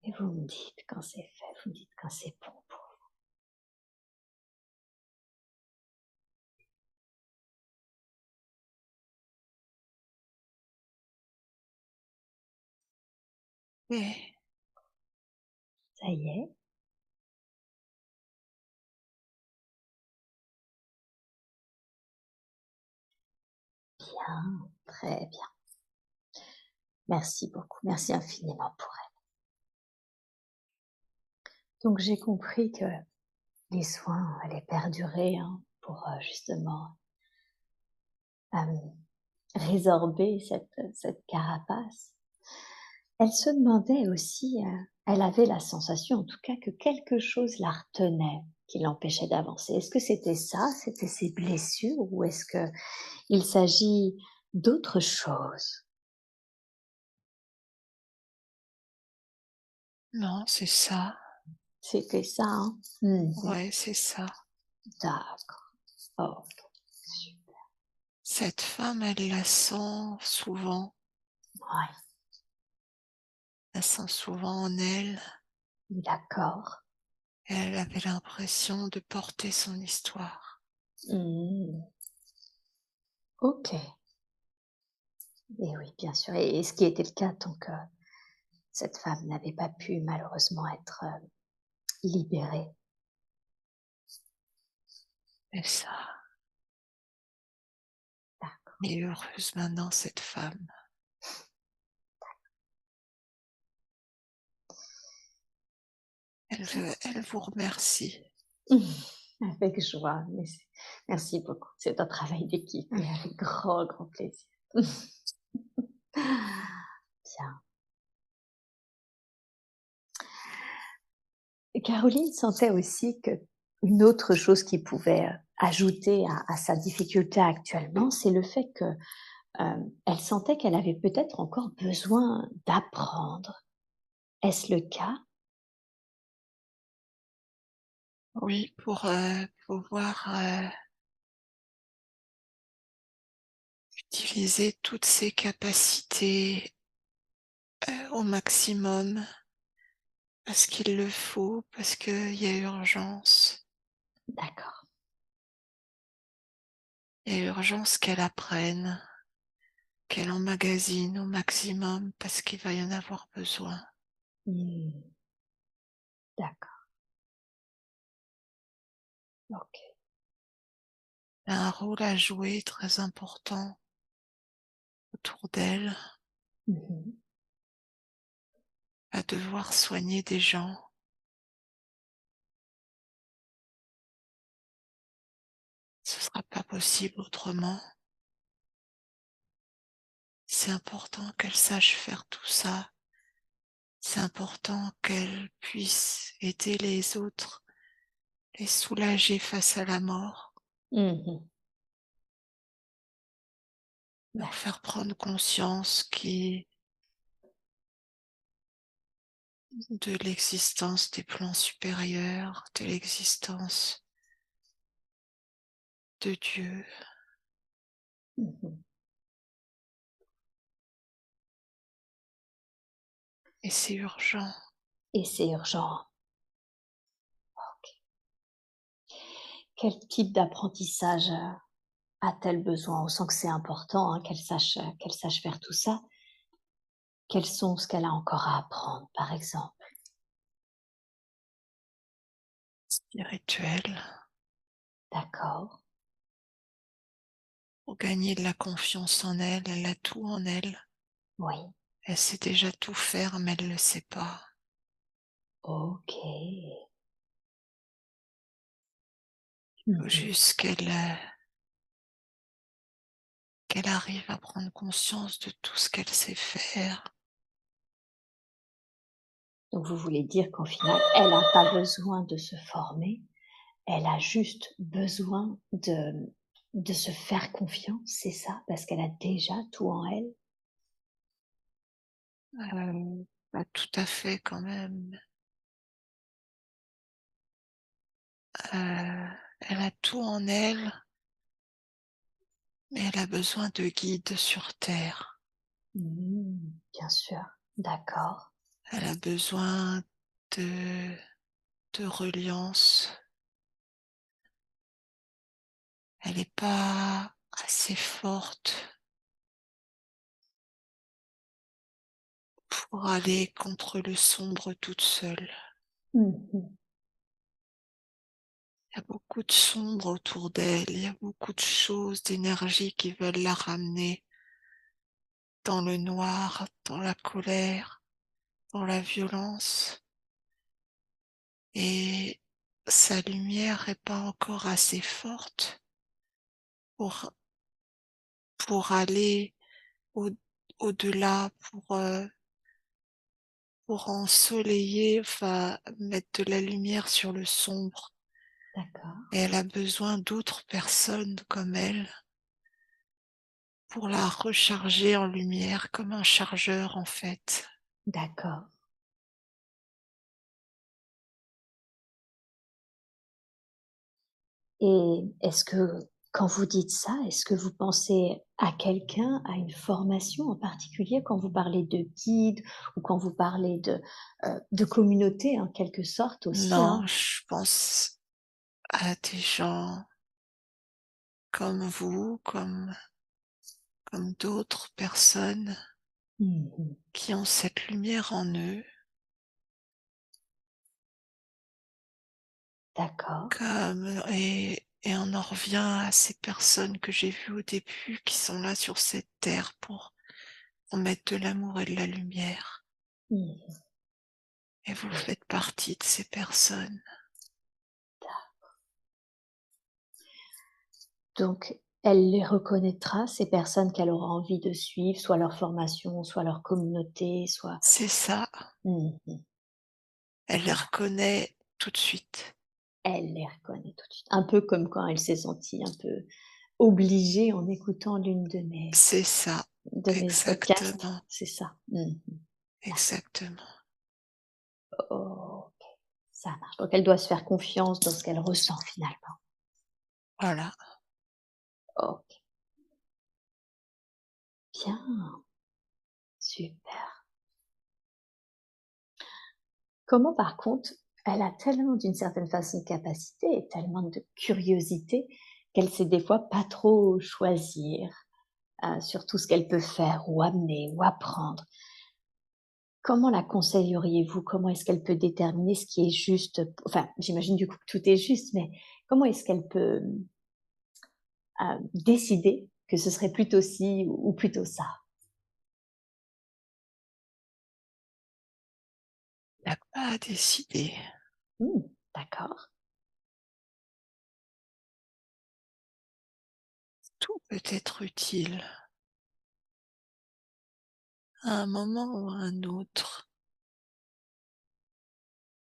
Et vous me dites quand c'est fait, vous me dites quand c'est bon pour Et vous. Ça y est, bien, très bien. Merci beaucoup, merci infiniment pour elle. Donc j'ai compris que les soins allaient perdurer, hein, pour, justement, hem, résorber cette carapace. Elle se demandait aussi, elle avait la sensation en tout cas que quelque chose la retenait, qui l'empêchait d'avancer. Est-ce que c'était ça? C'était ses blessures? Ou est-ce qu'il s'agit d'autre chose? Non, c'est ça. C'était ça, hein? Mmh. Ouais, c'est ça. D'accord. OK. Cette femme, elle la sent souvent. Ouais, Elle sent souvent en elle. d'accord. Elle avait l'impression de porter son histoire. Mmh. OK. Et oui, bien sûr, et ce qui était le cas tant que cette femme n'avait pas pu malheureusement être, libérée. Et ça. D'accord. Et heureuse maintenant cette femme. Elle vous remercie. Avec joie, merci beaucoup. C'est un travail d'équipe et avec grand, grand plaisir. Bien. Et Caroline sentait aussi qu'une autre chose qui pouvait, ajouter à sa difficulté actuellement, c'est le fait que, elle sentait qu'elle avait peut-être encore besoin d'apprendre. Est-ce le cas? Oui, pour pouvoir utiliser toutes ses capacités au maximum, parce qu'il le faut, parce qu'il y a urgence. D'accord. Il y a urgence qu'elle apprenne, qu'elle emmagasine au maximum, parce qu'il va y en avoir besoin. Mmh. D'accord. OK. Elle a un rôle à jouer très important autour d'elle, Mmh. à devoir soigner des gens. Ce sera pas possible autrement. C'est important qu'elle sache faire tout ça. C'est important qu'elle puisse aider les autres, les soulager face à la mort, Mmh. leur D'accord. faire prendre conscience de l'existence des plans supérieurs, de l'existence de Dieu. Mmh. Et c'est urgent. Et c'est urgent. Quel type d'apprentissage, a-t-elle besoin? On sent que c'est important, hein, qu'elle sache faire tout ça. Quels sont ce qu'elle a encore à apprendre, par exemple? Spirituel, D'accord. pour gagner de la confiance en elle, elle a tout en elle. Oui. Elle sait déjà tout faire, mais elle ne le sait pas. OK. Il faut Mmh. juste qu'elle arrive à prendre conscience de tout ce qu'elle sait faire. Donc vous voulez dire qu'au final, elle n'a pas besoin de se former, elle a juste besoin de se faire confiance, c'est ça? Parce qu'elle a déjà tout en elle? Pas tout à fait quand même. Elle a tout en elle, mais elle a besoin de guides sur terre. Mmh, bien sûr. D'accord. Elle a besoin de reliance. Elle n'est pas assez forte pour aller contre le sombre toute seule. Mmh. Il y a beaucoup de sombre autour d'elle, il y a beaucoup de choses, d'énergie qui veulent la ramener dans le noir, dans la colère, dans la violence. et sa lumière est pas encore assez forte pour aller au au-delà, pour ensoleiller, enfin mettre de la lumière sur le sombre, D'accord, et elle a besoin d'autres personnes comme elle pour la recharger en lumière comme un chargeur, en fait. d'accord. Et est-ce que quand vous dites ça, est-ce que vous pensez à quelqu'un, à une formation en particulier quand vous parlez de guide ou quand vous parlez de communauté en quelque sorte aussi, Non, hein? je pense à des gens comme vous, comme d'autres personnes Mmh. qui ont cette lumière en eux, D'accord. et on en revient à ces personnes que j'ai vues au début qui sont là sur cette terre pour mettre de l'amour et de la lumière, Mmh. et vous Et faites partie de ces personnes. donc elle les reconnaîtra, ces personnes qu'elle aura envie de suivre, soit leur formation, soit leur communauté, soit C'est ça, mmh. elle les D'accord. reconnaît tout de suite. Elle les reconnaît tout de suite. Un peu comme quand elle s'est sentie un peu obligée en écoutant l'une C'est ça, de mes podcasts, exactement, c'est ça? Mmh. D'accord. exactement. OK, ça marche. Donc elle doit se faire confiance dans ce qu'elle ressent finalement. Voilà. OK, bien, super. Comment par contre, elle a tellement d'une certaine façon de capacité et tellement de curiosité qu'elle sait des fois pas trop choisir, sur tout ce qu'elle peut faire ou amener ou apprendre. Comment la conseilleriez-vous? Comment est-ce qu'elle peut déterminer ce qui est juste enfin, j'imagine du coup que tout est juste, mais comment est-ce qu'elle peut, décider que ce serait plutôt ci ou plutôt ça? Elle n'a pas à décider. Mmh, d'accord. Tout peut être utile à un moment ou à un autre.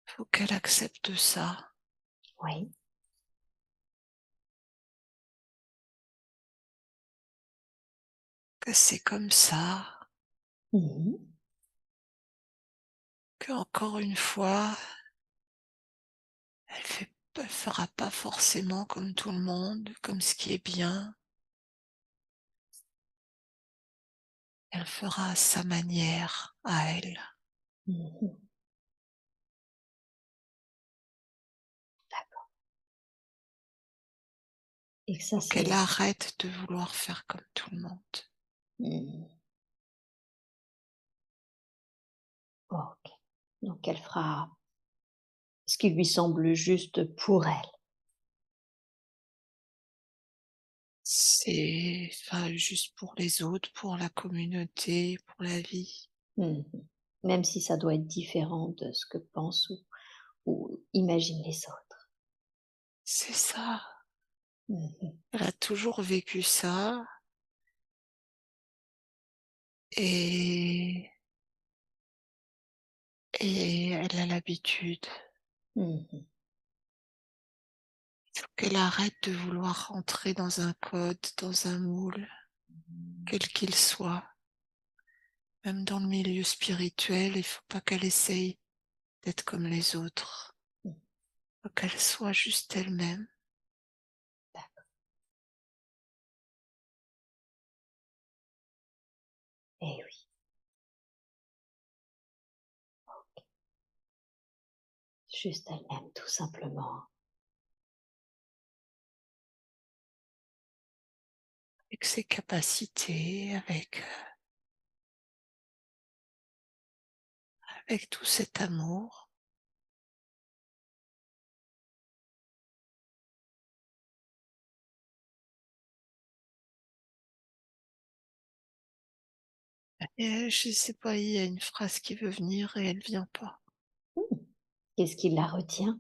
Faut qu'elle accepte ça, Oui. que c'est comme ça, Mmh. que encore une fois, elle fera pas forcément comme tout le monde, comme ce qui est bien. Elle fera à sa manière, à elle. Mmh. D'accord, et que ça Faut qu'elle c'est arrête de vouloir faire comme tout le monde. mmh, OK. Donc elle fera ce qui lui semble juste pour elle. C'est enfin juste pour les autres, pour la communauté, pour la vie. Mmh. Même si ça doit être différent de ce que pensent ou imaginent les autres. C'est ça. Mmh. Elle a toujours vécu ça, et elle a l'habitude. Mmh. Il faut qu'elle arrête de vouloir rentrer dans un code, dans un moule, quel qu'il soit. Même dans le milieu spirituel, il faut pas qu'elle essaye d'être comme les autres. Mmh. Il faut qu'elle soit juste elle-même. D'accord, et oui, juste elle-même tout simplement. Avec ses capacités, avec tout cet amour. Et je sais pas, il y a une phrase qui veut venir et elle vient pas. Mmh. Qu'est-ce qui la retient?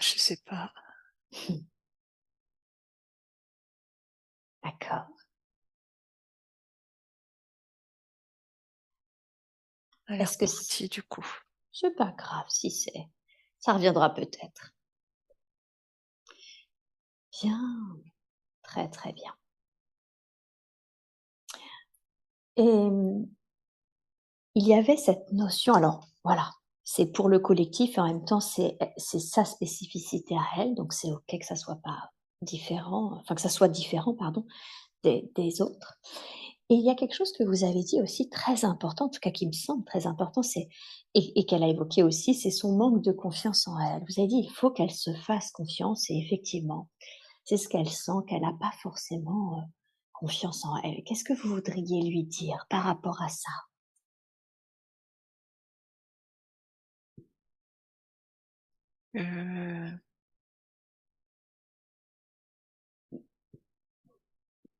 Je sais pas. D'accord. Elle est Est-ce que c repartie du coup. c'est pas grave si c'est ça reviendra peut-être. Bien, très, très bien. Et il y avait cette notion alors voilà, c'est pour le collectif et en même temps c'est sa spécificité à elle, donc c'est OK que ça soit pas différent, enfin que ça soit différent pardon, des autres. Et il y a quelque chose que vous avez dit aussi très important, en tout cas qui me semble très important, c'est et qu'elle a évoqué aussi, c'est son manque de confiance en elle. Vous avez dit: «Il faut qu'elle se fasse confiance» et effectivement, c'est ce qu'elle sent, qu'elle n'a pas forcément, confiance en elle. Qu'est-ce que vous voudriez lui dire par rapport à ça? Euh,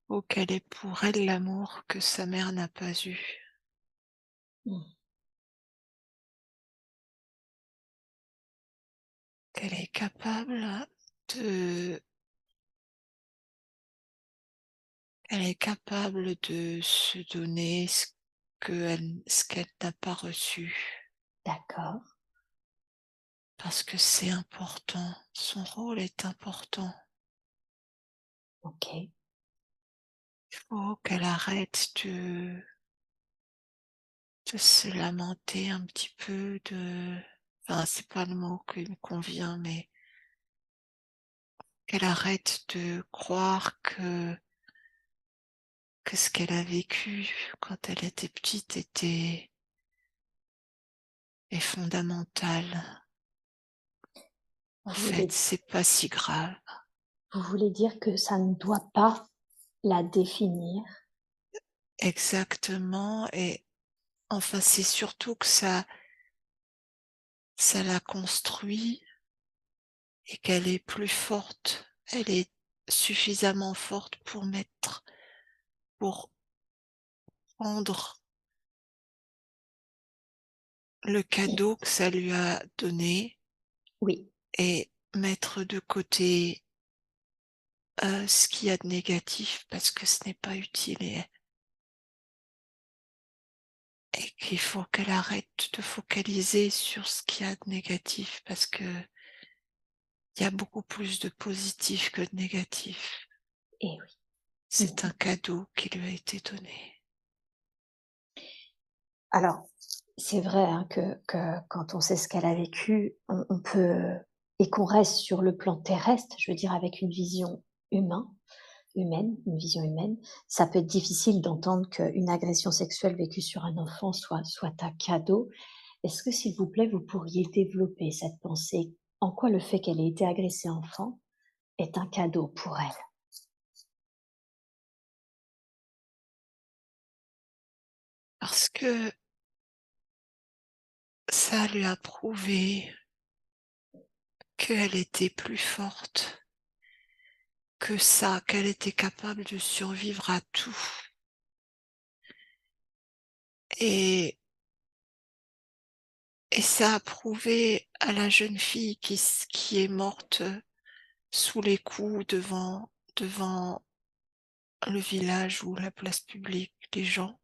Faut qu'elle ait pour elle l'amour que sa mère n'a pas eu. Mmh, Qu'elle est capable de Elle est capable de se donner ce qu'elle n'a pas reçu, d'accord, parce que c'est important. Son rôle est important. OK. Il faut qu'elle arrête de se lamenter un petit peu, enfin, c'est pas le mot qui me convient, mais qu'elle arrête de croire que ce qu'elle a vécu quand elle était petite est fondamental. En Vous fait, voulez c'est pas si grave. vous voulez dire que ça ne doit pas la définir? Exactement, et enfin, c'est surtout que ça la construit et qu'elle est plus forte. Elle est suffisamment forte pour prendre le cadeau que ça lui a donné Oui, et mettre de côté, ce qu'il y a de négatif parce que ce n'est pas utile, et qu'il faut qu'elle arrête de focaliser sur ce qu'il y a de négatif parce que il y a beaucoup plus de positif que de négatif. et oui. C'est un Mmh. cadeau qui lui a été donné. Alors, c'est vrai, hein, que quand on sait ce qu'elle a vécu, on peut et qu'on reste sur le plan terrestre, je veux dire avec une vision humain humaine, une vision humaine, ça peut être difficile d'entendre qu'une agression sexuelle vécue sur un enfant soit un cadeau. Est-ce que, s'il vous plaît, vous pourriez développer cette pensée? En quoi le fait qu'elle ait été agressée enfant est un cadeau pour elle? Parce que ça lui a prouvé qu'elle était plus forte que ça, qu'elle était capable de survivre à tout. Et, et ça a prouvé à la jeune fille qui est morte sous les coups devant le village ou la place publique, les gens,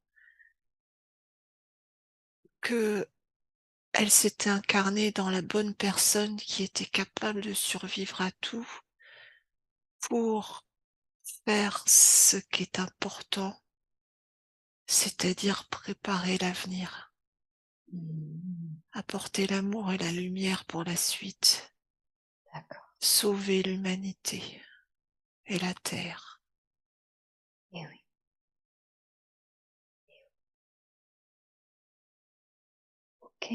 que elle s'était incarnée dans la bonne personne qui était capable de survivre à tout pour faire ce qui est important, c'est-à-dire préparer l'avenir, Mmh, apporter l'amour et la lumière pour la suite, d'accord, sauver l'humanité et la terre. et oui. OK,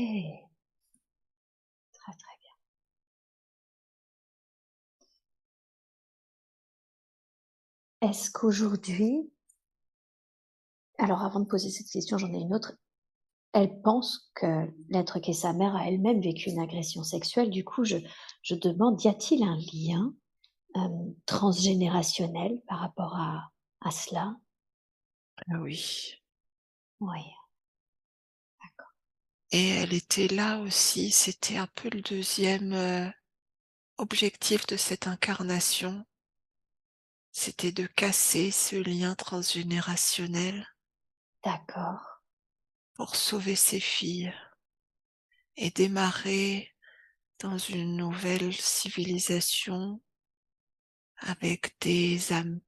très, très bien. Est-ce qu'aujourd'hui alors avant de poser cette question, j'en ai une autre. Elle pense que l'être qu'est sa mère a elle-même vécu une agression sexuelle. Du coup, je demande, y a-t-il un lien, transgénérationnel par rapport à cela? Ah oui. Oui, d'accord. et elle était là aussi, c'était un peu le deuxième objectif de cette incarnation, c'était de casser ce lien transgénérationnel D'accord, pour sauver ses filles et démarrer dans une nouvelle civilisation avec des âmes,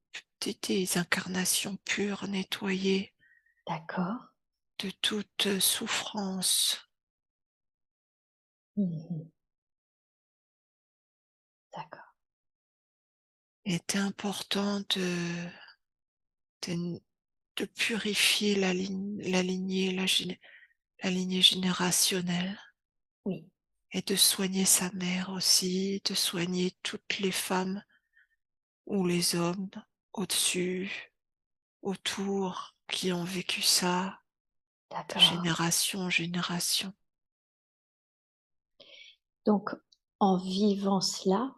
des incarnations pures, nettoyées d'accord. de toute souffrance. Mmh. D'accord. Il était important de, de purifier la lignée, la lignée générationnelle Oui, et de soigner sa mère aussi, de soigner toutes les femmes ou les hommes au-dessus, autour, qui ont vécu ça de d'accord. génération en génération. Donc en vivant cela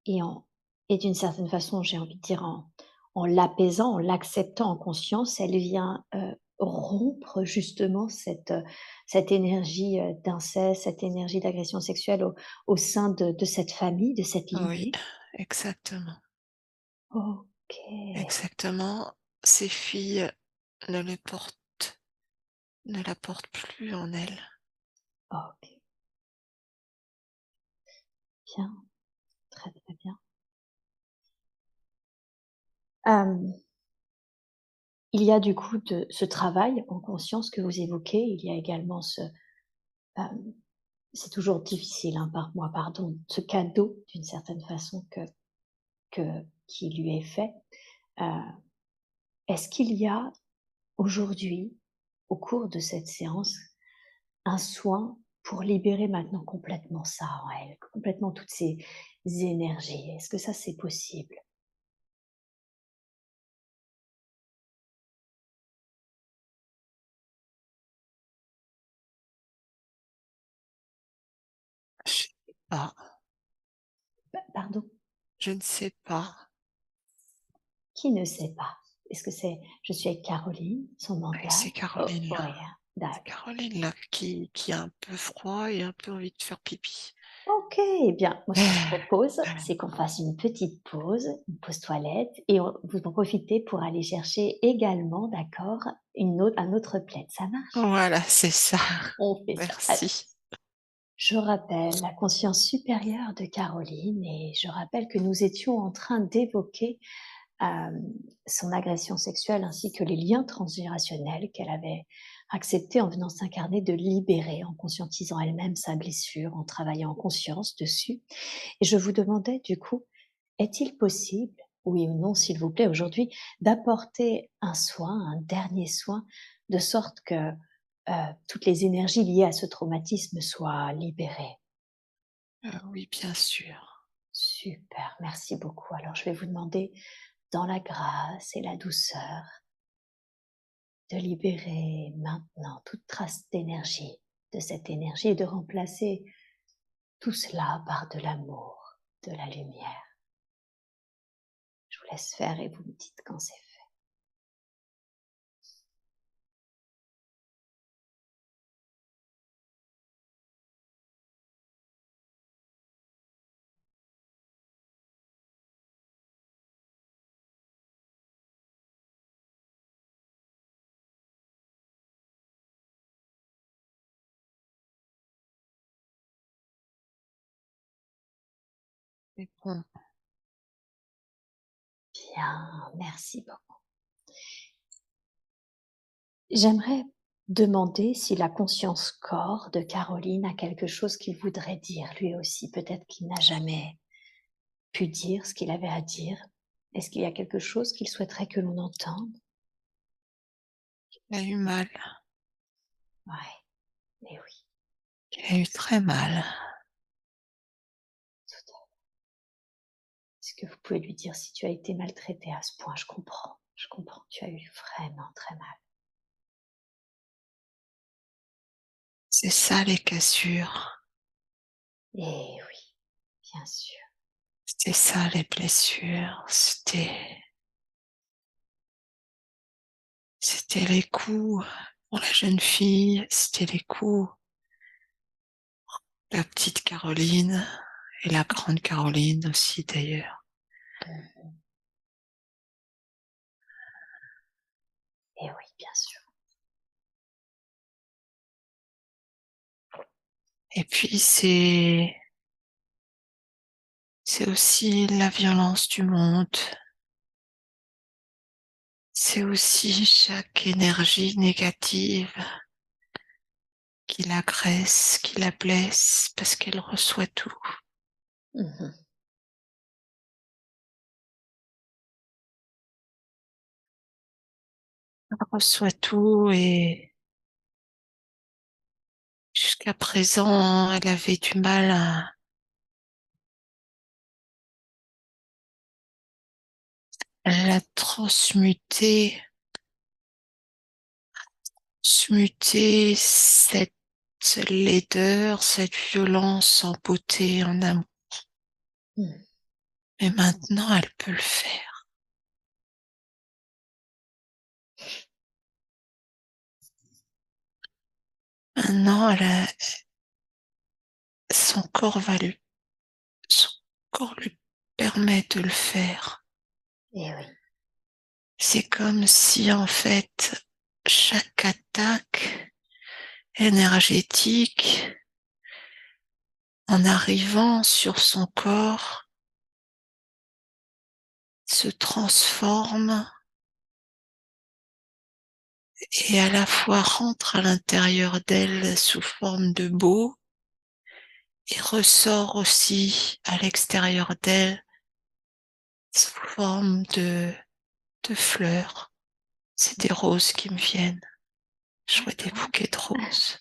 et en et d'une certaine façon, j'ai envie de dire en l'apaisant, en l'acceptant en conscience, elle vient, rompre justement cette énergie, d'inceste, cette énergie d'agression sexuelle au sein de cette famille, de cette Oui, lignée? exactement, OK, exactement. Ces filles ne le portent, ne la portent plus en elles. OK, bien, très, très bien. Hem, il y a du coup de ce travail en conscience que vous évoquez, il y a également hem c'est toujours difficile, hein, par moi, pardon, ce cadeau d'une certaine façon que qui lui est fait. Heu, est-ce qu'il y a aujourd'hui, au cours de cette séance, un soin pour libérer maintenant complètement ça en elle, complètement toutes ces énergies? Est-ce que ça, c'est possible? Je sais pas, Pardon? je ne sais pas. Qui ne sait pas? Est-ce que c'est je suis avec Caroline, son Et mental? c'est Oh, Caroline là. ouais, C'est d'accord. Caroline là qui a un peu froid et un peu envie de faire pipi. OK, eh bien, moi, ce que je propose, c'est qu'on fasse une pause toilette et on vous en profitez pour aller chercher également, d'accord, un autre plaid. Ça marche? Voilà, c'est ça. On fait ça. Alors, Merci. je rappelle la conscience supérieure de Caroline et je rappelle que nous étions en train d'évoquer, hem, son agression sexuelle ainsi que les liens transgénérationnels qu'elle avait accepté en venant s'incarner de libérer, en conscientisant elle-même sa blessure, en travaillant en conscience dessus. Et je vous demandais du coup, est-il possible, oui ou non s'il vous plaît aujourd'hui, d'apporter un soin, un dernier soin, de sorte que, toutes les énergies liées à ce traumatisme soient libérées? Oui, bien sûr. Super, merci beaucoup. Alors je vais vous demander, dans la grâce et la douceur, de libérer maintenant toute trace d'énergie, de cette énergie et de remplacer tout cela par de l'amour, de la lumière. Je vous laisse faire et vous me dites quand c'est fait. C'est bon. Bien, merci beaucoup. J'aimerais demander si la conscience corps de Caroline a quelque chose qu'il voudrait dire lui aussi. Peut-être qu'il n'a jamais pu dire ce qu'il avait à dire. Est-ce qu'il y a quelque chose qu'il souhaiterait que l'on entende? Il a eu mal. Ouais, mais oui, Il a eu très mal. tout à fait. Est-ce que vous pouvez lui dire si tu as été maltraitée à ce point? Je comprends, tu as eu vraiment très mal. C'est ça les cassures. Eh oui, bien sûr. C'était ça les blessures. C'était les coups pour la jeune fille. C'était les coups la petite Caroline et la grande Caroline aussi d'ailleurs. Et oui, bien sûr. Et puis c'est aussi la violence du monde. C'est aussi chaque énergie négative qui l'agresse, qui la blesse, parce qu'elle reçoit tout. Mhm. Elle reçoit tout et jusqu'à présent, elle avait du mal à la transmuter cette laideur, cette violence en beauté, en amour. Mhm. Mais maintenant, elle peut le faire. Maintenant, son corps son corps lui permet de le faire. Et oui. C'est comme si, en fait, chaque attaque énergétique, en arrivant sur son corps, se transforme et à la fois rentre à l'intérieur d'elle sous forme de beau et ressort aussi à l'extérieur d'elle sous forme de fleurs. C'est des roses qui me viennent. Je vois des bouquets de roses.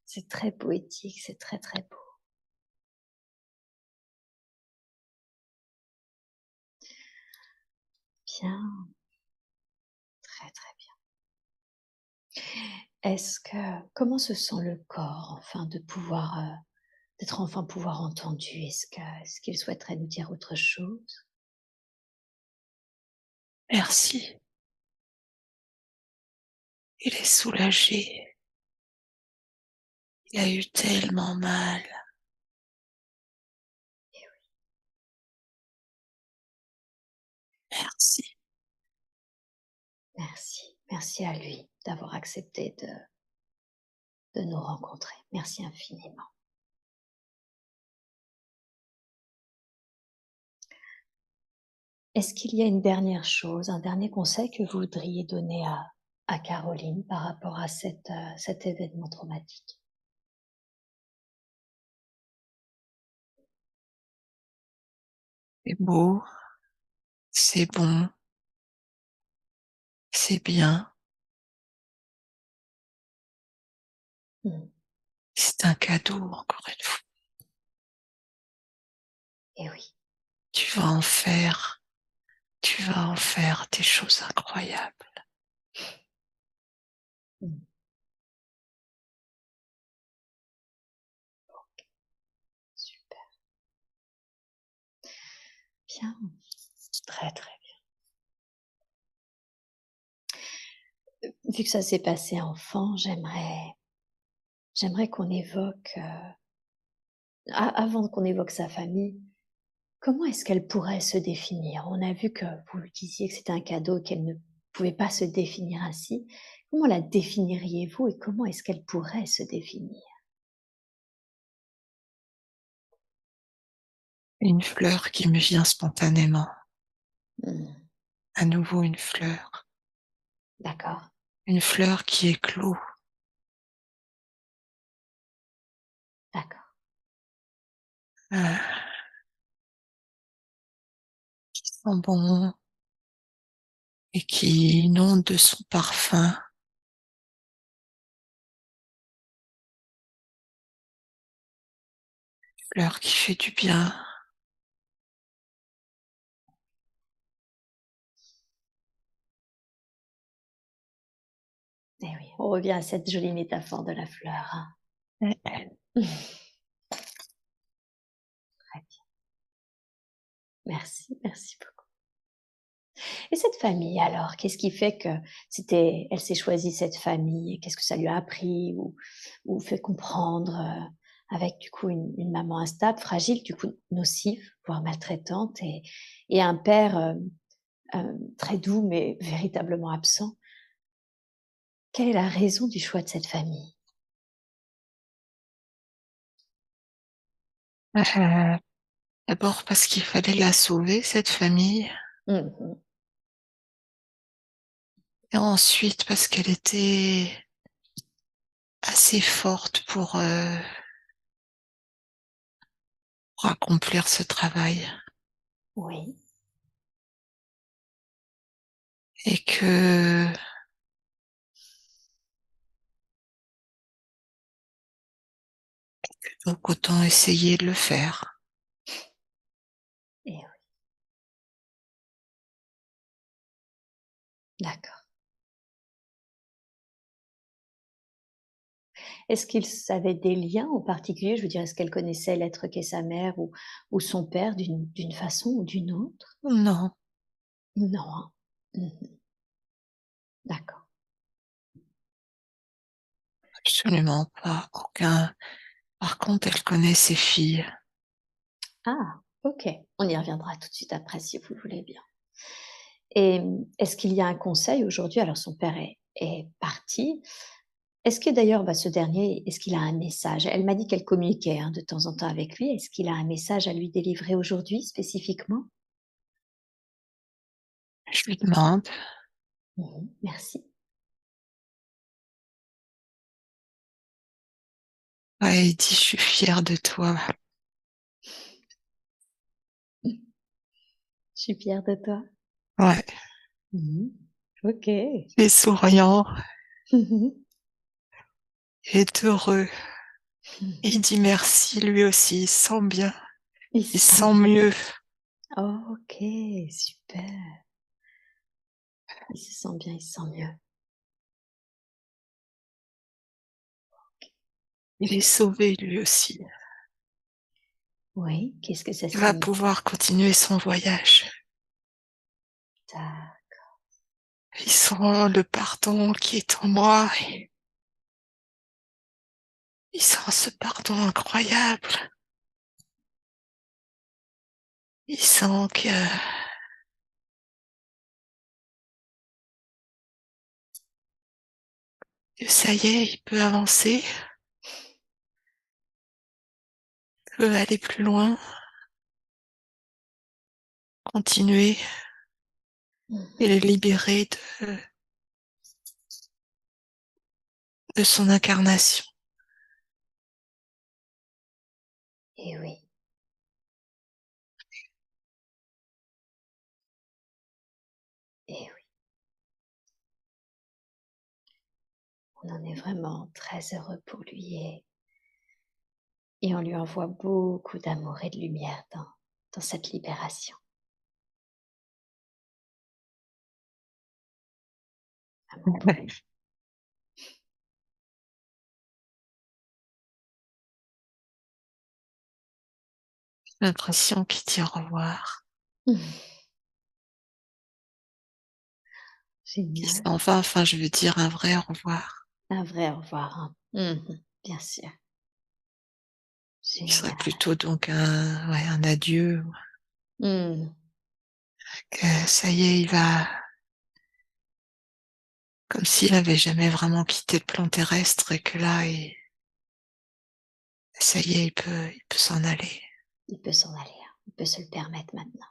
C'est très poétique, c'est très très beau. Bien, très très bien. Comment se sent le corps, enfin, d'être enfin pouvoir entendu? Est-ce qu'il souhaiterait nous dire autre chose? Merci. Il est soulagé. Il a eu tellement mal. Merci. Merci. Merci à lui d'avoir accepté de nous rencontrer. Merci infiniment. Est-ce qu'il y a une dernière chose, un dernier conseil que vous voudriez donner à Caroline par rapport à cet événement traumatique? C'est beau. C'est bon. C'est bien. Mmh. C'est un cadeau, encore une fois. Et oui. Tu vas en faire des choses incroyables. Mmh. Super. Bien. Très, très bien. Vu que ça s'est passé enfant, j'aimerais qu'on évoque, avant qu'on évoque sa famille, comment est-ce qu'elle pourrait se définir? On a vu que vous lui disiez que c'était un cadeau, qu'elle ne pouvait pas se définir ainsi. Comment la définiriez-vous et comment est-ce qu'elle pourrait se définir? Une fleur qui me vient spontanément. Mmh. À nouveau une fleur. D'accord. Une fleur qui éclot. D'accord. euh, qui sent bon et qui inonde de son parfum. Fleur qui fait du bien. Eh oui, on revient à cette jolie métaphore de la fleur, hein. Très bien. Merci, merci beaucoup. Et cette famille alors, qu'est-ce qui fait que elle s'est choisie cette famille? Qu'est-ce que ça lui a appris ou fait comprendre, avec du coup une maman instable, fragile, du coup nocive, voire maltraitante, et un père très doux mais véritablement absent. Quelle est la raison du choix de cette famille? Euh, D'abord parce qu'il fallait la sauver, cette famille, Mmh. et ensuite parce qu'elle était assez forte pour accomplir ce travail, Oui, et que donc autant essayer de le faire. et oui, d'accord. Est-ce qu'ils avaient des liens en particulier? Je veux dire, est-ce qu'elle connaissait l'être qu'est sa mère ou son père d'une façon ou d'une autre? Non, Non, hein? Mmh. D'accord. absolument pas, aucun. Par contre, elle connaît ses filles. Ah, OK. On y reviendra tout de suite après si vous le voulez bien. Et est-ce qu'il y a un conseil aujourd'hui? Alors son père est parti. Est-ce que d'ailleurs, bah, ce dernier, est-ce qu'il a un message? Elle m'a dit qu'elle communiquait, hein, de temps en temps avec lui. Est-ce qu'il a un message à lui délivrer aujourd'hui spécifiquement? Je lui demande. Merci. Ouais, il dit, je suis fière de toi. Je suis fière de toi. Ouais, Mmh. OK. il est souriant et heureux. Et il dit merci, lui aussi, il se sent bien, Il il se se sent sent bien. mieux. OK, super. Il se sent bien, il se sent mieux. Il est sauvé, lui aussi. Oui, qu'est-ce que ça Il va signifie? pouvoir continuer son voyage. Ça Il sent le pardon qui est en moi. Et il sent ce pardon incroyable. Il sent que ça y est, il peut avancer, il peut aller plus loin, continuer. Il mmh. est libéré de son incarnation. Et oui, et oui. On en est vraiment très heureux pour lui et on lui envoie beaucoup d'amour et de lumière dans cette libération. Vraiment pour lui. J'ai l'impression qu'il dit au revoir. Qu'il Génial. s'en va, enfin, je veux dire un vrai au revoir. Un vrai au revoir, hein. Bien sûr. Qui serait Génial. plutôt donc un adieu. Mmh. Que ça y est, il va, comme s'il avait jamais vraiment quitté le plan terrestre et que là, ça y est, il peut s'en aller. Il peut s'en aller, hein. Il peut se le permettre maintenant.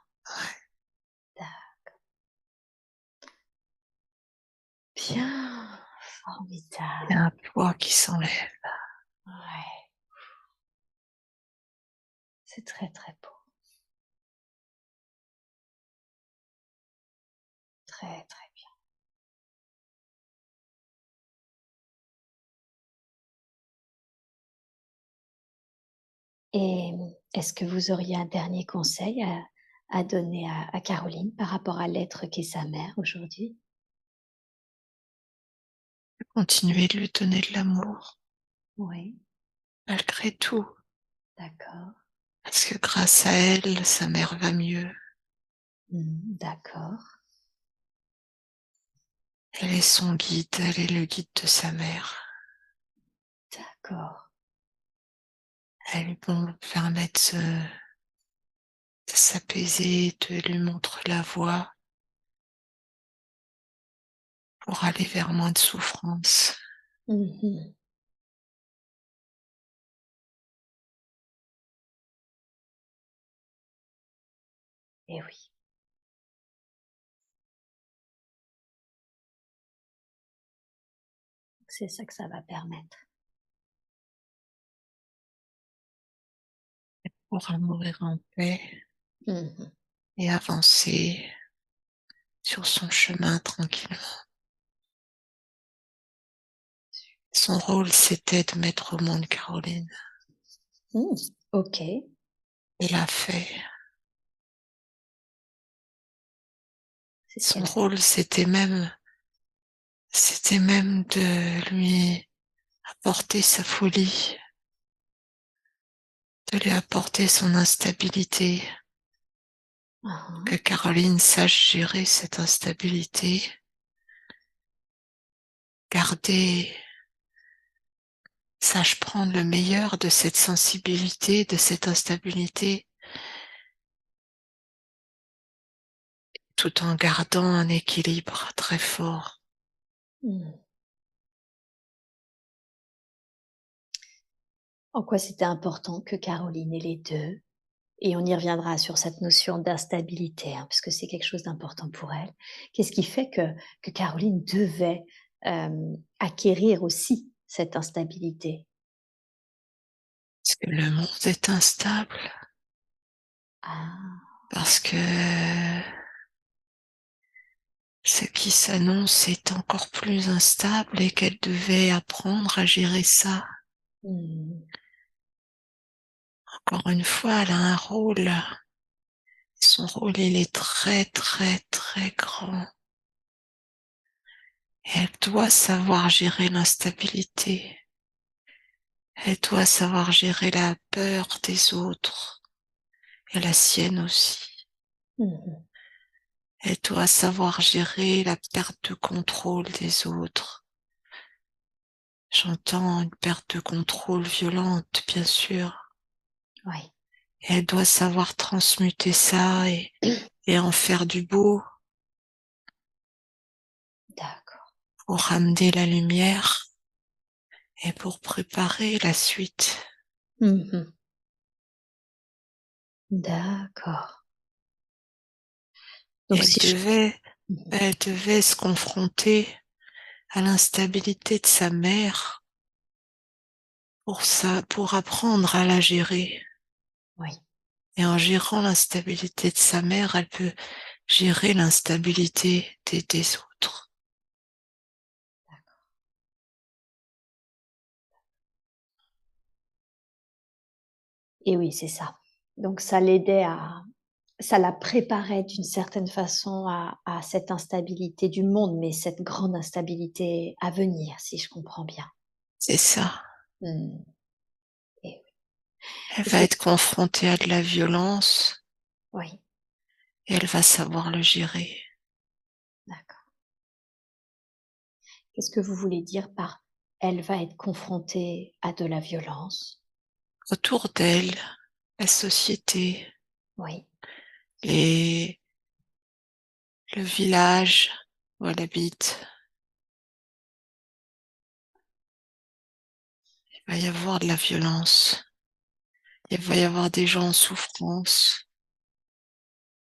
Bien, Il y a formidable. un poids qui s'enlève. Ouais, c'est très, très beau. Très, très bien. Et est-ce que vous auriez un dernier conseil à donner à Caroline par rapport à l'être qu'est sa mère aujourd'hui? Continuer de lui donner de l'amour, Oui, malgré tout. d'accord. Parce que grâce à elle, sa mère va mieux. D'accord, Elle est son guide, elle est le guide de sa mère. d'accord. elles vont lui permettre de s'apaiser, de lui montrer la voie pour aller vers moins de souffrance. Mhm. Et oui. C'est ça que ça va permettre. Pourra mourir en paix Mhm. et avancer sur son chemin tranquillement. Son rôle, c'était de mettre au monde Caroline. Ok. Il l'a fait. C'est ce Son qu'elle a fait. rôle, c'était même de lui apporter sa folie, de lui apporter son instabilité, que Mhm. Caroline sache gérer cette instabilité, garder, sache prendre le meilleur de cette sensibilité, de cette instabilité, tout en gardant un équilibre très fort. Mhm. En quoi c'était important que Caroline ait les deux? Et on y reviendra sur cette notion d'instabilité, hein, puisque c'est quelque chose d'important pour elle. Qu'est-ce qui fait que Caroline devait acquérir aussi cette instabilité? Parce que le monde est instable, Ah, parce que ce qui s'annonce est encore plus instable et qu'elle devait apprendre à gérer ça. mmh, Encore une fois, elle a un rôle. Son rôle, il est très, très, très grand. Et elle doit savoir gérer l'instabilité. Elle doit savoir gérer la peur des autres et la sienne aussi. mmh, Elle doit savoir gérer la perte de contrôle des autres. J'entends une perte de contrôle violente, bien sûr. oui, Et elle doit savoir transmuter ça et en faire du beau d'accord. pour ramener la lumière et pour préparer la suite. Mmh. D'accord. Et Donc si je mmh, elle devait se confronter à l'instabilité de sa mère pour apprendre à la gérer. oui, Et en gérant l'instabilité de sa mère, elle peut gérer l'instabilité des autres. d'accord. Et oui, c'est ça. Donc ça la préparait d'une certaine façon à cette instabilité du monde, mais cette grande instabilité à venir, si je comprends bien. C'est ça. Mmh. Et oui. Elle Qu'est-ce va que être confrontée à de la violence oui, et elle va savoir le gérer. d'accord. Qu'est-ce que vous voulez dire par elle va être confrontée à de la violence? Autour d'elle, la société, Oui. les, le village où elle habite, il va y avoir de la violence. Il va y avoir des gens en souffrance.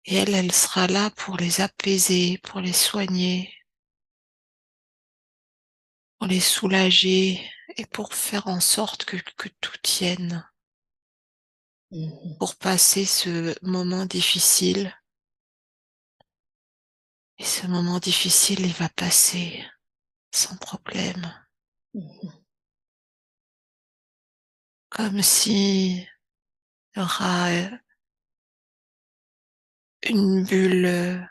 Et elle sera là pour les apaiser, pour les soigner, pour les soulager et pour faire en sorte que tout tienne, Mmh. pour passer ce moment difficile. Et ce moment difficile, il va passer sans problème, Mmh. comme si il y aura une bulle,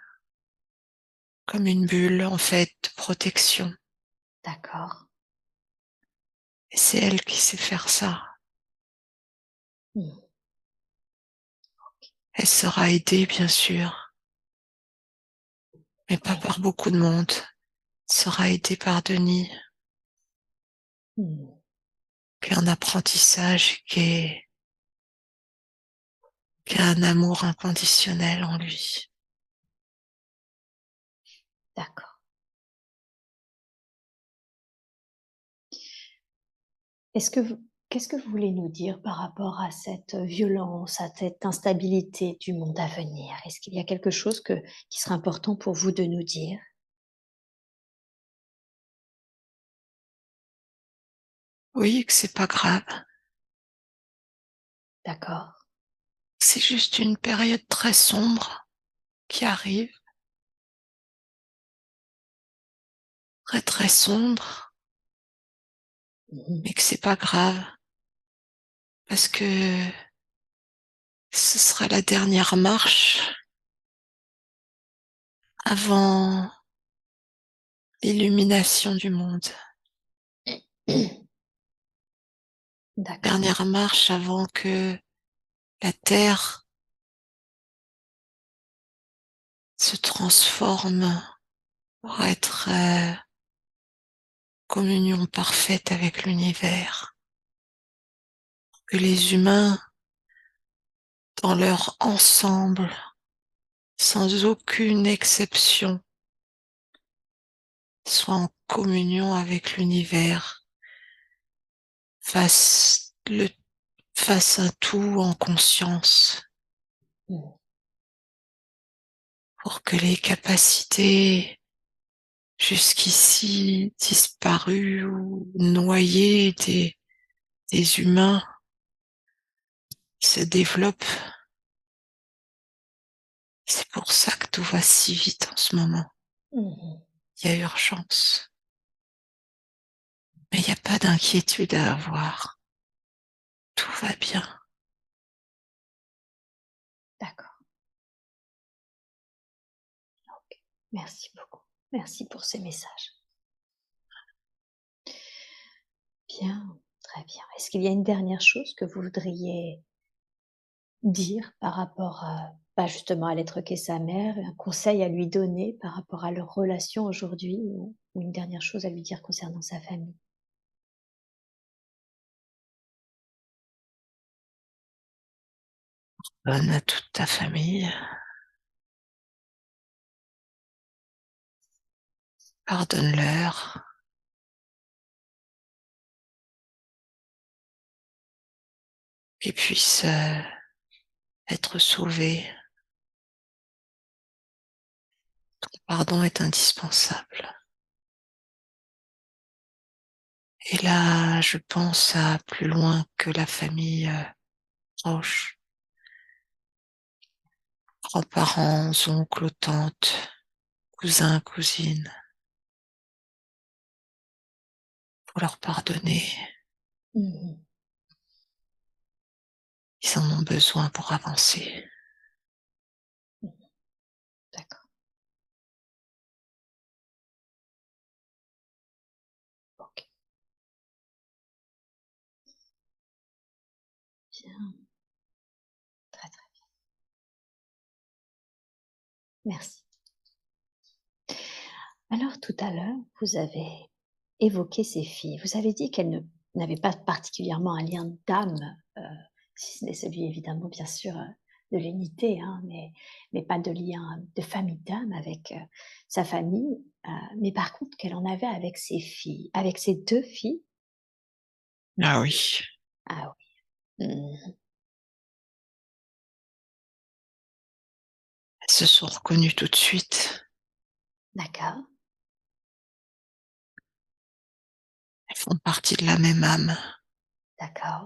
comme une bulle en fait de protection. D'accord. Et c'est elle qui sait faire ça. Mmh. Elle sera aidée, bien sûr, mais pas Oui. par beaucoup de monde. Elle sera aidée par Denis, Mmh. qui est un apprentissage qui est qui a un amour inconditionnel en lui. D'accord. Est-ce que vous Qu'est-ce que vous voulez nous dire par rapport à cette violence, à cette instabilité du monde à venir? Est-ce qu'il y a quelque chose qui serait important pour vous de nous dire? Oui, que c'est pas grave. D'accord. C'est juste une période très sombre qui arrive, très très sombre, Mmh. mais que c'est pas grave parce que ce sera la dernière marche avant l'illumination du monde. D'accord. Dernière marche avant que la terre se transforme pour être communion parfaite avec l'univers. Que les humains, dans leur ensemble, sans aucune exception, soient en communion avec l'univers, fassent un tout en conscience, Mmh. pour que les capacités jusqu'ici disparues ou noyées des humains se développent. C'est pour ça que tout va si vite en ce moment. Mmh. Il y a urgence. Mais il n'y a pas d'inquiétude à avoir. Tout va bien. D'accord. OK. Merci beaucoup. Merci pour ces messages. Bien, très bien. Est-ce qu'il y a une dernière chose que vous voudriez dire par rapport à, bah, justement à l'être qu'est sa mère, un conseil à lui donner par rapport à leur relation aujourd'hui ou une dernière chose à lui dire concernant sa famille? Donne à toute ta famille. Pardonne-leur. Qu'ils puissent être sauvés. Pardon est indispensable. Et là, je pense à plus loin que la famille proche. Grands-parents, oncles, tantes, cousins, cousines. Faut leur pardonner. Mmh. Ils en ont besoin pour avancer. Mmh. D'accord. OK. Bien. Très, très bien. Merci. Alors tout à l'heure, vous avez évoqué ces filles. Vous avez dit qu'elles n'avaient pas particulièrement un lien d'âme, si ce n'est celui évidemment bien sûr, de l'unité, hein, mais pas de lien de famille d'âme avec, sa famille, mais par contre qu'elle en avait avec ses filles. Avec ses 2 filles? Ah oui. Ah oui. Mmh. Elles se sont reconnues tout de suite. D'accord, Elles font partie de la même âme. d'accord.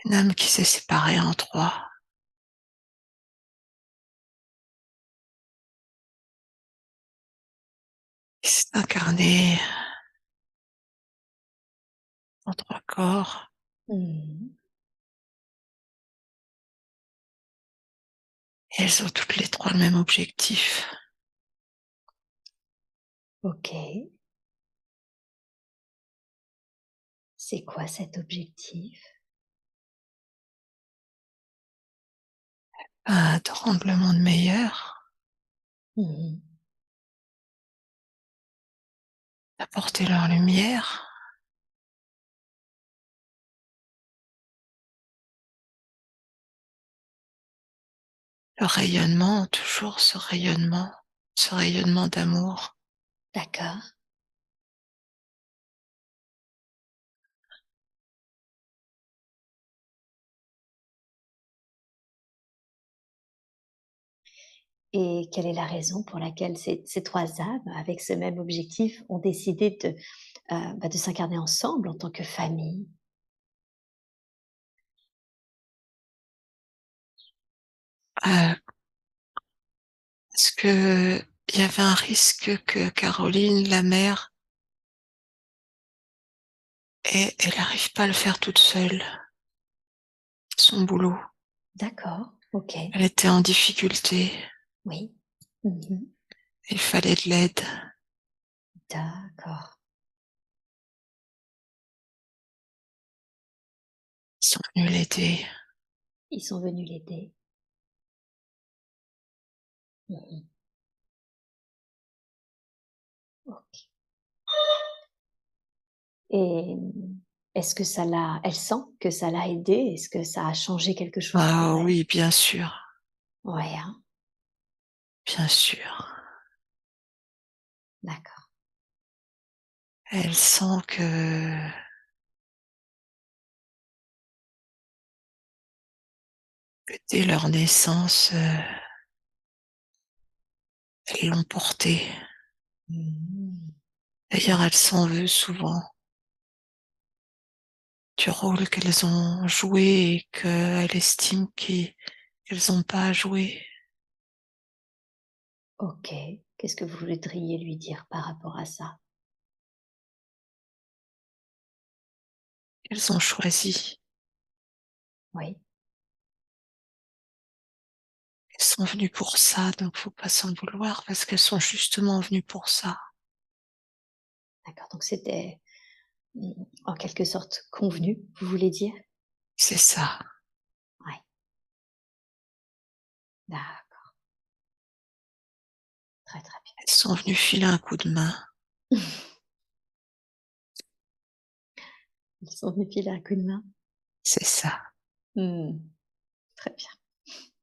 Une âme qui s'est séparée en trois. Qui s'est incarnée en trois corps. Mmh. Et elles ont toutes les trois le même objectif. OK. C'est quoi cet objectif? De rendre le monde meilleur. Mmh. D'apporter leur lumière. Le rayonnement, toujours ce rayonnement d'amour. D'accord. Et quelle est la raison pour laquelle ces 3 âmes, avec ce même objectif, ont décidé de s'incarner ensemble en tant que famille? Parce que il y avait un risque que Caroline, la mère, elle arrive pas à le faire toute seule, son boulot. D'accord, OK, Elle était en difficulté, oui. Mmh. il fallait de l'aide. D'accord. Ils sont venus l'aider. Ils sont venus l'aider. Mmh. OK. Et est-ce que elle sent que ça l'a aidée? Est-ce que ça a changé quelque chose Ah pour elle? oui, bien sûr, Ouais, hein? bien sûr. D'accord. Elle sent que dès leur naissance, elles l'ont portée. Mmh. D'ailleurs, elle s'en veut souvent du rôle qu'elles ont joué et qu'elle estime qu'elles ont pas à jouer. OK. Qu'est-ce que vous voudriez lui dire par rapport à ça? Elles ont choisi. Oui, Elles sont venues pour ça, donc faut pas s'en vouloir parce qu'elles sont justement venues pour ça. d'accord, donc c'était, en quelque sorte convenu, vous voulez dire? C'est ça. Ouais, d'accord, très, très Elles sont venues filer un coup de main. bien. Ils sont venus filer un coup de main? C'est ça. Mmh, très bien,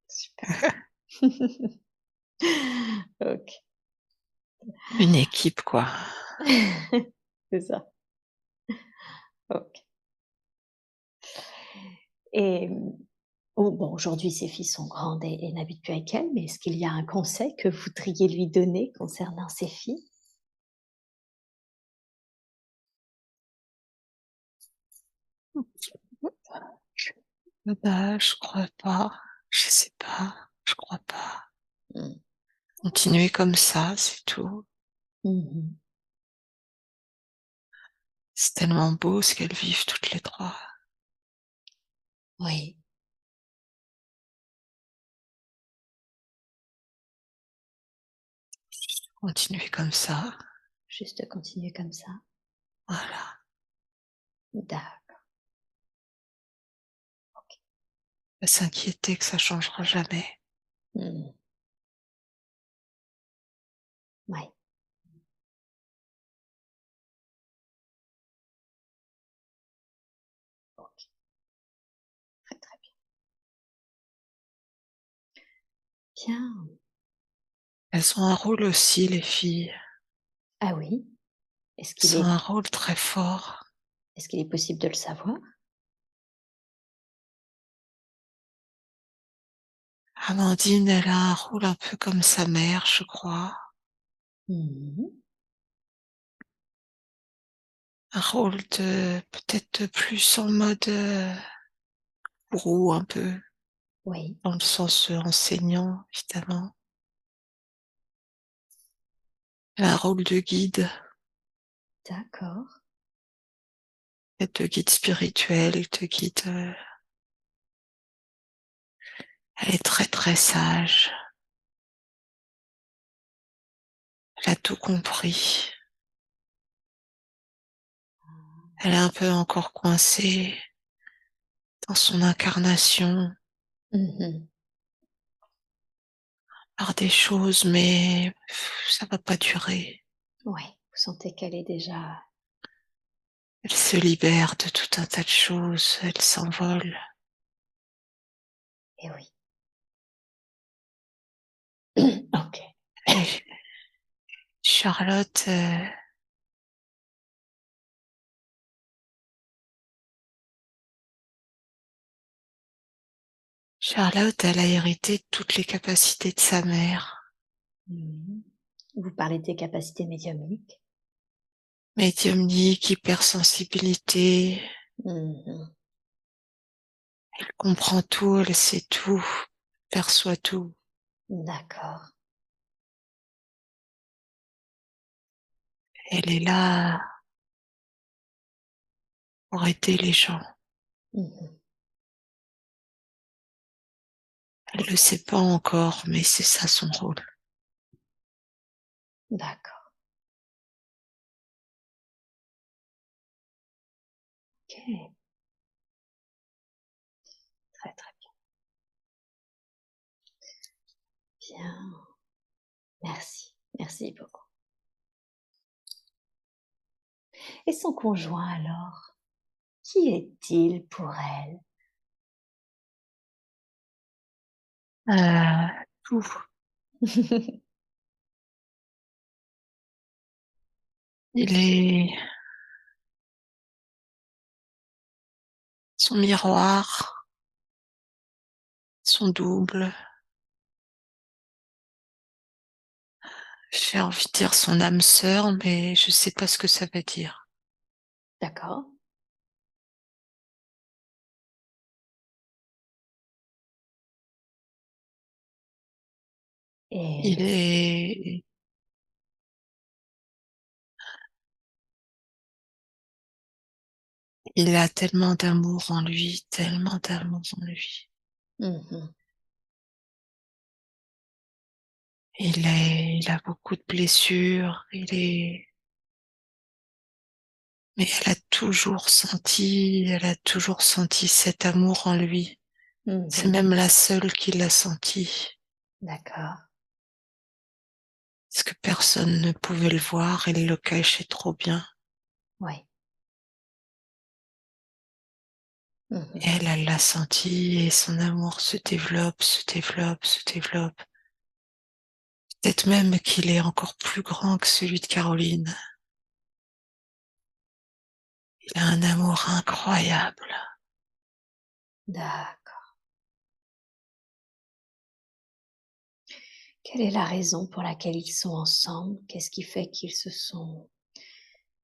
super. OK. Une équipe, quoi. C'est ça, OK. Et oh bon, aujourd'hui, ses filles sont grandes et n'habitent plus avec elle, mais est-ce qu'il y a un conseil que vous voudriez lui donner concernant ses filles? Bah, je crois pas. Je sais pas. Je crois pas. Mmh. Continuer comme ça, c'est tout. Mmh mh. C'est tellement beau ce qu'elles vivent toutes les 3. Oui, Continuer comme ça. juste continuer comme ça. Voilà. D'accord. Pas s'inquiéter que ça changera jamais. Mmh. Ouais, OK, très, très bien. Elles ont un rôle aussi, les filles. Ah oui? Est-ce qu'il Elles ont est un rôle très fort. est-ce qu'il est possible de le savoir? Amandine, elle a un rôle un peu comme sa mère, je crois. Mmh mh. Un rôle de peut-être plus en mode, gourou un peu, Oui, dans le sens, enseignant évidemment. Elle a un rôle de guide, d'accord. peut-être de guide spirituel, de guide, elle est très, très sage. Elle a tout compris. Elle est un peu encore coincée dans son incarnation Mmh mh. par des choses, mais ça va pas durer. Ouais, vous sentez qu'elle est déjà Elle se libère de tout un tas de choses, elle s'envole. eh oui, Ok. Et Charlotte, Charlotte, elle a hérité toutes les capacités de sa mère. Mhm. Vous parlez des capacités médiumniques. Médiumnique, hypersensibilité, Mhm. elle comprend tout, elle sait tout, perçoit tout. D'accord. Elle est là pour aider les gens. Mhm. Elle le sait pas encore, mais c'est ça son rôle. D'accord. Ok. Très très bien. Merci. Merci beaucoup. Et son conjoint alors? Qui est-il pour elle? Tout. Il est son miroir, son double. J'ai envie de dire son âme sœur, mais je sais pas ce que ça veut dire. D'accord. Il Et est, il a tellement d'amour en lui, tellement d'amour en lui. mhm. Il a beaucoup de blessures, mais elle a toujours senti cet amour en lui. C'est Mhm. même la seule qui l'a senti. D'accord. Parce que personne ne pouvait le voir, elle le cachait trop bien. Oui. Et Mhm. elle l'a senti et son amour se développe, se développe, se développe. Peut-être même qu'il est encore plus grand que celui de Caroline. Il a un amour incroyable. D'accord. Quelle est la raison pour laquelle ils sont ensemble? Qu'est-ce qui fait qu'ils se sont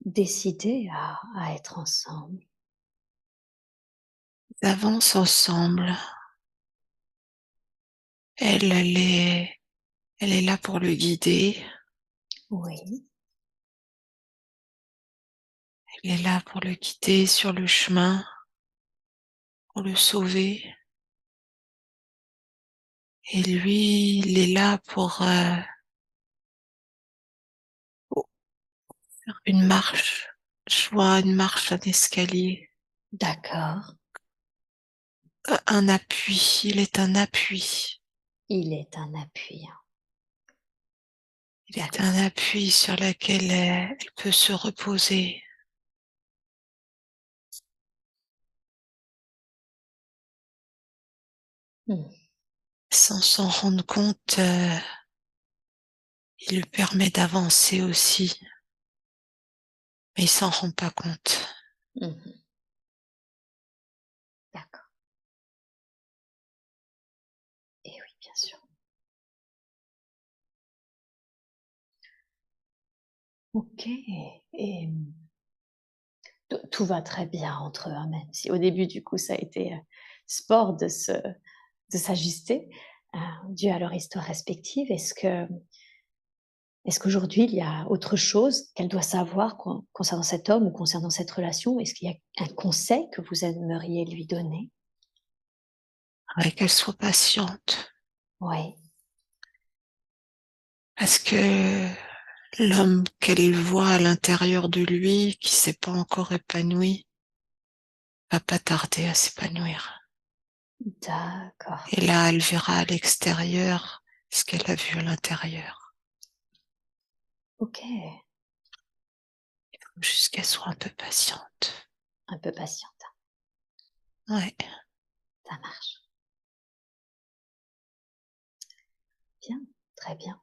décidés à être ensemble? Ils avancent ensemble. Elle est là pour le guider. Oui. Elle est là pour le guider sur le chemin, pour le sauver. Et lui, il est là pour faire une marche. Je vois une marche, un escalier, D'accord. un appui. Il est un appui. Il est un appui, hein. Il est D'accord. un appui sur lequel elle peut se reposer Mmh. sans s'en rendre compte. Il lui permet d'avancer aussi, mais il s'en rend pas compte. Mmh. D'accord. Et oui, bien sûr. OK. Et tout va très bien entre eux, hein, même si au début, du coup, ça a été, sport de s'ajuster, dû à leur histoire respective. Est-ce qu'aujourd'hui, il y a autre chose qu'elle doit savoir concernant cet homme ou concernant cette relation? Est-ce qu'il y a un conseil que vous aimeriez lui donner? Ouais, qu'elle soit patiente, Oui, parce que l'homme qu'elle voit à l'intérieur de lui, qui s'est pas encore épanoui, va pas tarder à s'épanouir. d'accord. Et là, elle verra à l'extérieur ce qu'elle a vu à l'intérieur. OK, Juste qu'elle soit un peu patiente. un peu patiente, Ouais. ça marche. Bien, Très bien.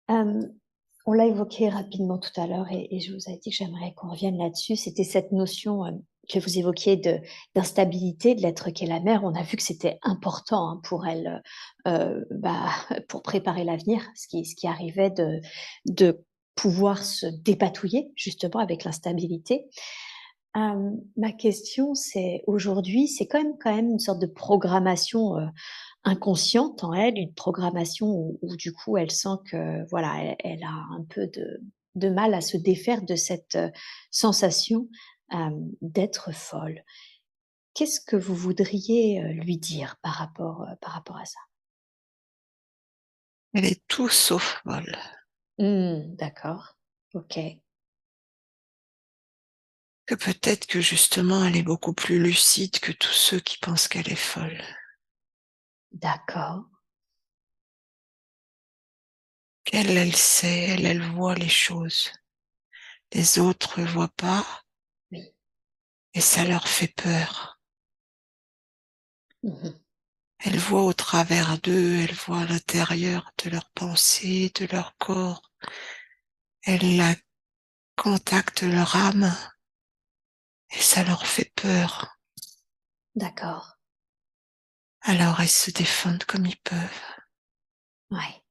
On l'a évoqué rapidement tout à l'heure et je vous ai dit que j'aimerais qu'on revienne là-dessus. C'était cette notion, que vous évoquiez d'instabilité de l'être qu'est la mère. On a vu que c'était important, hein, pour elle, pour préparer l'avenir, ce qui arrivait de pouvoir se dépatouiller justement avec l'instabilité. Ma question, c'est aujourd'hui, c'est quand même une sorte de programmation, inconsciente en elle, une programmation où du coup elle sent que voilà, elle a un peu de mal à se défaire de cette, sensation, d'être folle. Qu'est-ce que vous voudriez, lui dire par rapport à ça? Elle est tout sauf folle. Mmh, d'accord. OK. Que peut-être que justement elle est beaucoup plus lucide que tous ceux qui pensent qu'elle est folle. D'accord. Qu'elle, elle sait, elle voit les choses. Les autres voient pas Oui. et ça leur fait peur. Mmh. Elle voit au travers d'eux, elle voit à l'intérieur de leurs pensées, de leur corps. Elle la contacte leur âme et ça leur fait peur. D'accord. Alors ils se défendent comme ils peuvent. Ouais.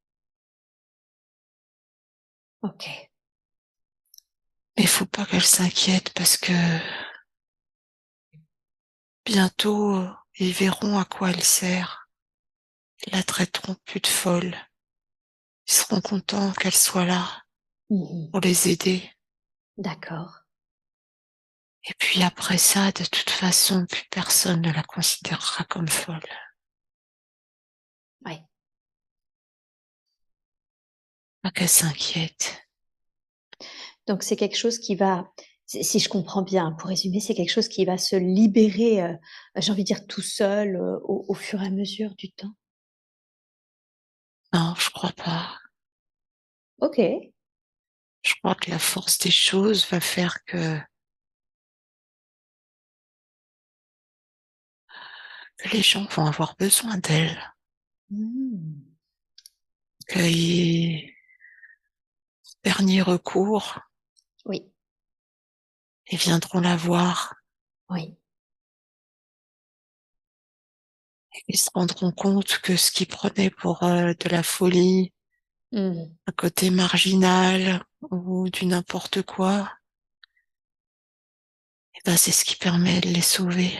OK. Mais il faut pas qu'elle s'inquiète parce que bientôt ils verront à quoi elle sert. Ils la traiteront plus de folle. Ils seront contents qu'elle soit là Mmh. pour les aider. D'accord. Et puis après ça, de toute façon, plus personne ne la considérera comme folle. Ouais. Pas qu'elle s'inquiète. Donc c'est quelque chose qui va, si je comprends bien, pour résumer, c'est quelque chose qui va se libérer, j'ai envie de dire tout seul, au fur et à mesure du temps? Non, je crois pas. OK. Je crois que la force des choses va faire que les gens vont avoir besoin d'elle. Mmh. Que dernier recours, Oui, ils viendront la voir. oui. Ils se rendront compte que ce qu'ils prenaient pour de la folie, Mmh. un côté marginal ou du n'importe quoi, et ben c'est ce qui permet de les sauver.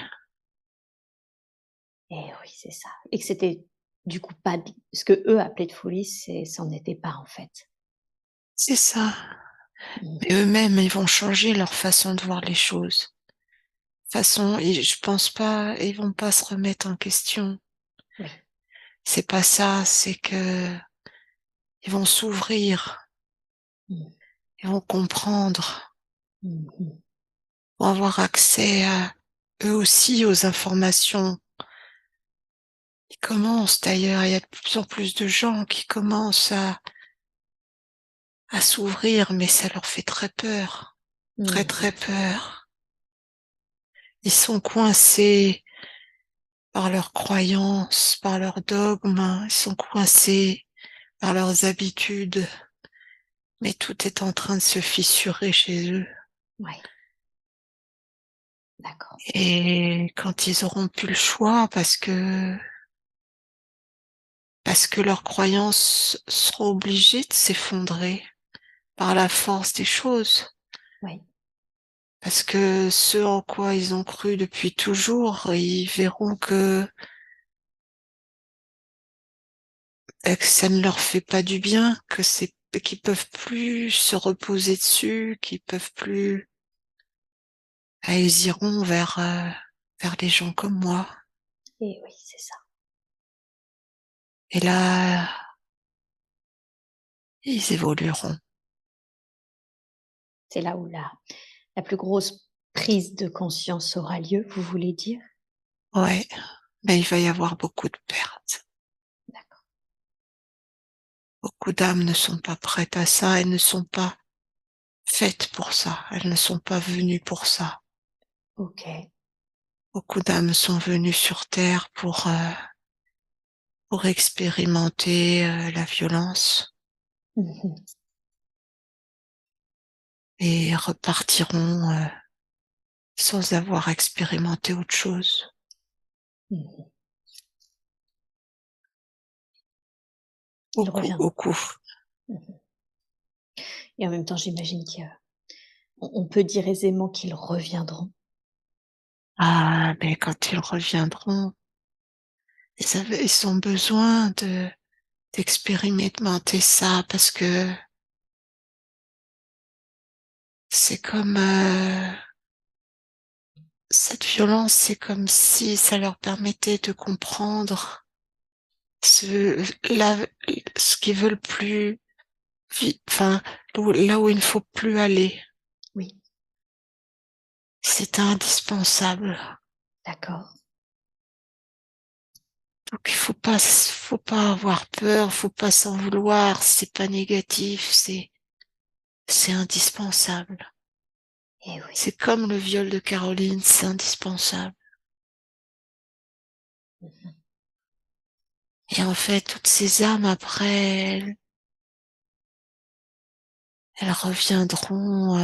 Et oui, c'est ça. Et que c'était du coup pas b ce qu'eux appelaient de folie, c'en était pas en fait. C'est ça. Mmh. Mais eux-mêmes, ils vont changer leur façon de voir les choses. Je pense pas, ils vont pas se remettre en question. Oui. C'est pas ça, c'est que ils vont s'ouvrir, Mmh. ils vont comprendre, Mmh mh. vont avoir accès à eux aussi aux informations. Ils commencent d'ailleurs, il y a de plus en plus de gens qui commencent à s'ouvrir, mais ça leur fait très peur, très Mmh très mh. peur. Ils sont coincés par leurs croyances, par leurs dogmes, ils sont coincés par leurs habitudes, mais tout est en train de se fissurer chez eux. Ouais, d'accord. Et quand ils auront plus le choix, parce que leurs croyances seront obligées de s'effondrer par la force des choses, Oui. parce que ce en quoi ils ont cru depuis toujours, ils verront que ça ne leur fait pas du bien, qu'ils peuvent plus se reposer dessus, qu'ils peuvent plus. Et ils iront vers les gens comme moi. Et oui, c'est ça. Et là, ils évolueront. C'est là où la plus grosse prise de conscience aura lieu, vous voulez dire? Ouais, mais il va y avoir beaucoup de pertes. D'accord. Beaucoup d'âmes ne sont pas prêtes à ça, elles ne sont pas faites pour ça, elles ne sont pas venues pour ça. OK. Beaucoup d'âmes sont venues sur terre pour expérimenter la violence Mhm. et repartiront sans avoir expérimenté autre chose. Mhm. Ils Beaucoup, reviendront. beaucoup. Mhm. Et en même temps, j'imagine qu'on peut dire aisément qu'ils reviendront. Ah, mais quand ils reviendront, ils ont besoin d'expérimenter ça parce que c'est comme cette violence, c'est comme si ça leur permettait de comprendre ce, la, ce qu'ils veulent plus, enfin, là où il ne faut plus aller. Oui, C'est indispensable. d'accord. Donc il faut pas avoir peur, faut pas s'en vouloir, c'est pas négatif, c'est indispensable. Eh oui. C'est comme le viol de Caroline, c'est indispensable. Mhm. Et en fait, toutes ces âmes après, elles reviendront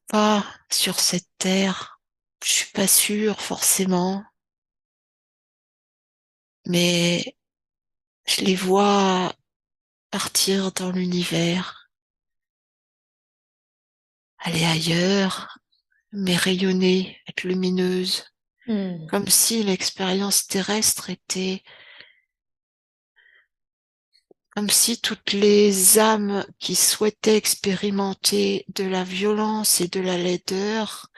pas sur cette terre. Je suis pas sûre forcément, mais je les vois partir dans l'univers, aller ailleurs, mais rayonner, être lumineuse, comme Mhm. si l'expérience terrestre était, comme si toutes les âmes qui souhaitaient expérimenter de la violence et de la laideur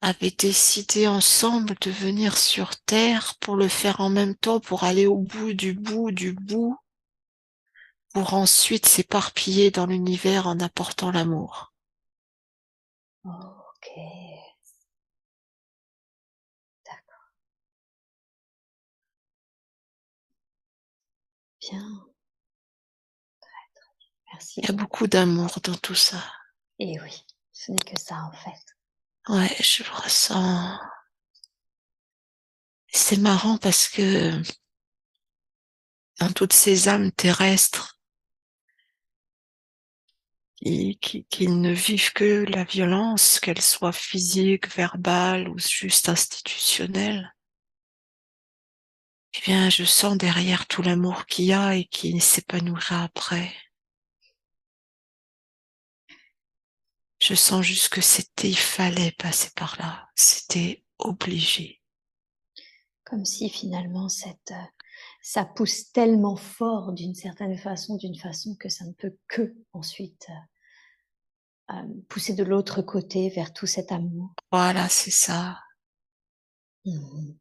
avaient décidé ensemble de venir sur Terre pour le faire en même temps, pour aller au bout du bout du bout, pour ensuite s'éparpiller dans l'univers en apportant l'amour. Ok, d'accord, bien. Merci Il y a beaucoup. beaucoup d'amour dans tout ça. Et oui, ce n'est que ça en fait. Ouais, je le ressens. C'est marrant parce que dans toutes ces âmes terrestres qui ne vivent que la violence, qu'elle soit physique, verbale ou juste institutionnelle, eh bien, je sens derrière tout l'amour qu'il y a et qui s'épanouira après. Je sens juste que il fallait passer par là. C'était obligé. Comme si finalement ça pousse tellement fort d'une façon que ça ne peut que ensuite pousser de l'autre côté vers tout cet amour. Voilà, c'est ça. Mhm.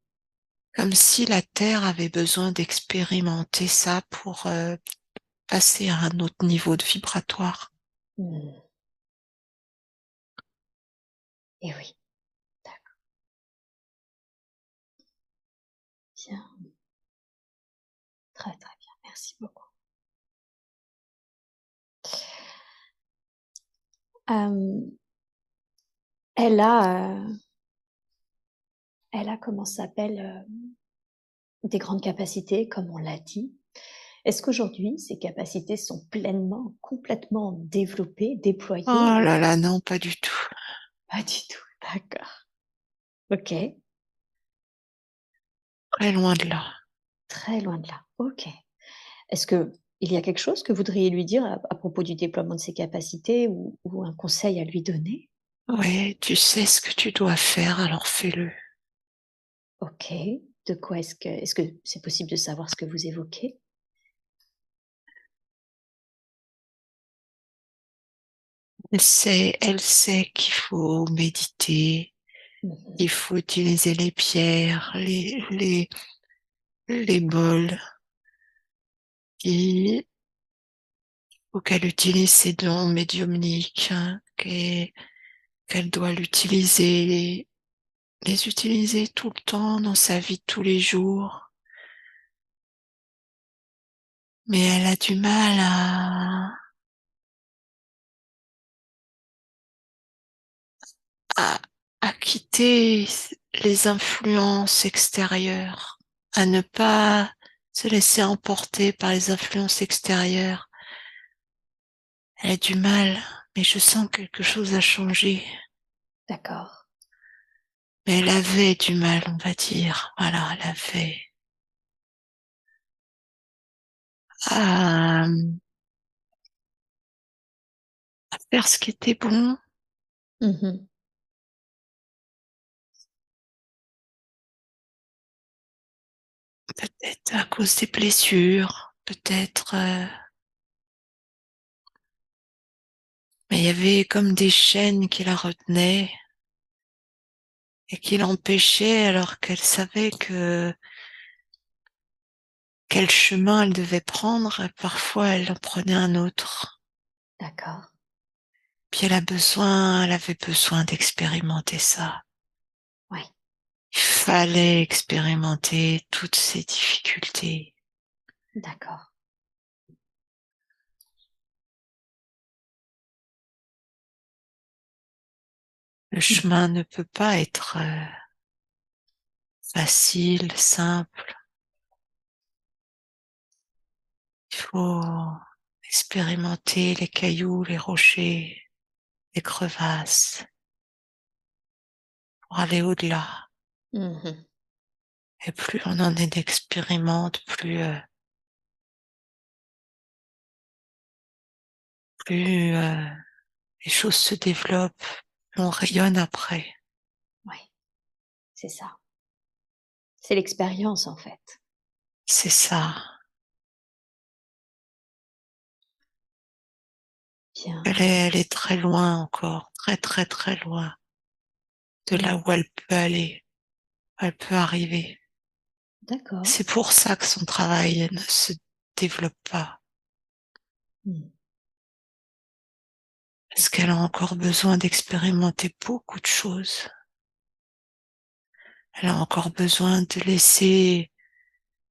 Comme si la Terre avait besoin d'expérimenter ça pour passer à un autre niveau de vibratoire. Mhm. Et oui, d'accord, bien, très très bien, merci beaucoup. Euh, elle a, euh, elle a comment ça s'appelle des grandes capacités, comme on l'a dit. Est-ce qu'aujourd'hui ces capacités sont pleinement, complètement développées, déployées? Oh là là, non, pas du tout. Pas du tout, d'accord. Ok, Très loin de là. très loin de là. Ok. Est-ce que il y a quelque chose que vous voudriez lui dire à propos du déploiement de ses capacités ou un conseil à lui donner? Ouais, tu sais ce que tu dois faire, alors fais-le. Ok. De quoi est-ce que c'est possible de savoir ce que vous évoquez? Elle sait qu'il faut méditer, Mhm. qu'il faut utiliser les pierres, les bols, il faut qu'elle utilise ses dons médiumniques, hein, qu'elle doit les utiliser tout le temps dans sa vie de tous les jours. Mais elle a du mal à, à quitter les influences extérieures. à ne pas se laisser emporter par les influences extérieures. Elle a du mal, mais je sens que quelque chose a changé. D'accord. Mais elle avait du mal, on va dire. Voilà, elle avait à, à faire ce qui était bon, Mmh. peut-être à cause des blessures, peut-être. Mais il y avait comme des chaînes qui la retenaient et qui l'empêchaient alors qu'elle savait que quel chemin elle devait prendre et parfois elle en prenait un autre. D'accord. Puis elle avait besoin d'expérimenter ça. Ouais. Il fallait expérimenter toutes ces difficultés. D'accord. Le Mmh. chemin ne peut pas être facile, simple. Il faut expérimenter les cailloux, les rochers, les crevasses pour aller au-delà. Mmh. Et plus on en expérimente, plus les choses se développent, plus on rayonne après. Ouais, c'est ça. C'est l'expérience, en fait. C'est ça. Bien. Elle est très loin encore, très très très loin de Mmh. là où elle peut aller, où elle peut arriver. D'accord. C'est pour ça que son travail ne se développe pas, Mmh. parce qu'elle a encore besoin d'expérimenter beaucoup de choses. Elle a encore besoin de laisser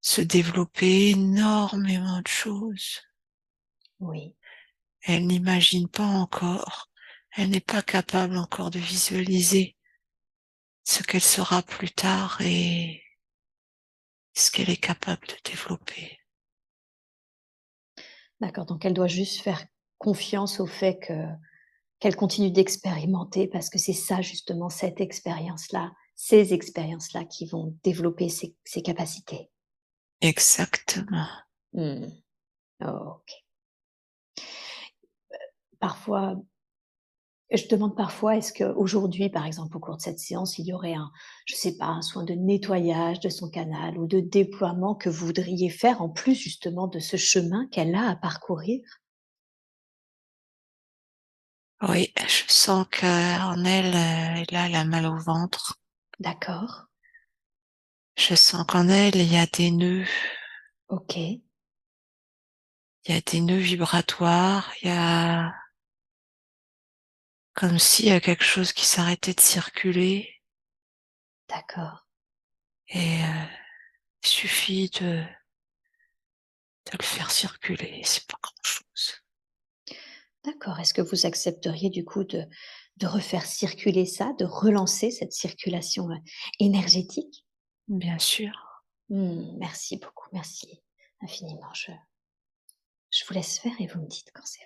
se développer énormément de choses. Oui. Elle n'imagine pas encore, elle n'est pas capable encore de visualiser ce qu'elle sera plus tard et ce qu'elle est capable de développer. D'accord, donc elle doit juste faire confiance au fait qu'elle continue d'expérimenter parce que c'est ça justement, cette expérience-là, ces expériences-là qui vont développer ses capacités. Exactement. Mmh. OK. Parfois, je demande parfois, est-ce qu'aujourd'hui, par exemple, au cours de cette séance, il y aurait un, je sais pas, un soin de nettoyage de son canal ou de déploiement que vous voudriez faire en plus justement de ce chemin qu'elle a à parcourir? Oui, je sens qu'en elle, elle a mal au ventre. D'accord. Je sens qu'en elle, il y a des nœuds. OK. Il y a des nœuds vibratoires. Il y a comme s'il y a quelque chose qui s'arrêtait de circuler. D'accord. Et il suffit de le faire circuler. C'est pas grand-chose. D'accord. Est-ce que vous accepteriez du coup de refaire circuler ça, de relancer cette circulation, énergétique? Bien sûr. Merci beaucoup, merci infiniment. Je vous laisse faire et vous me dites quand c'est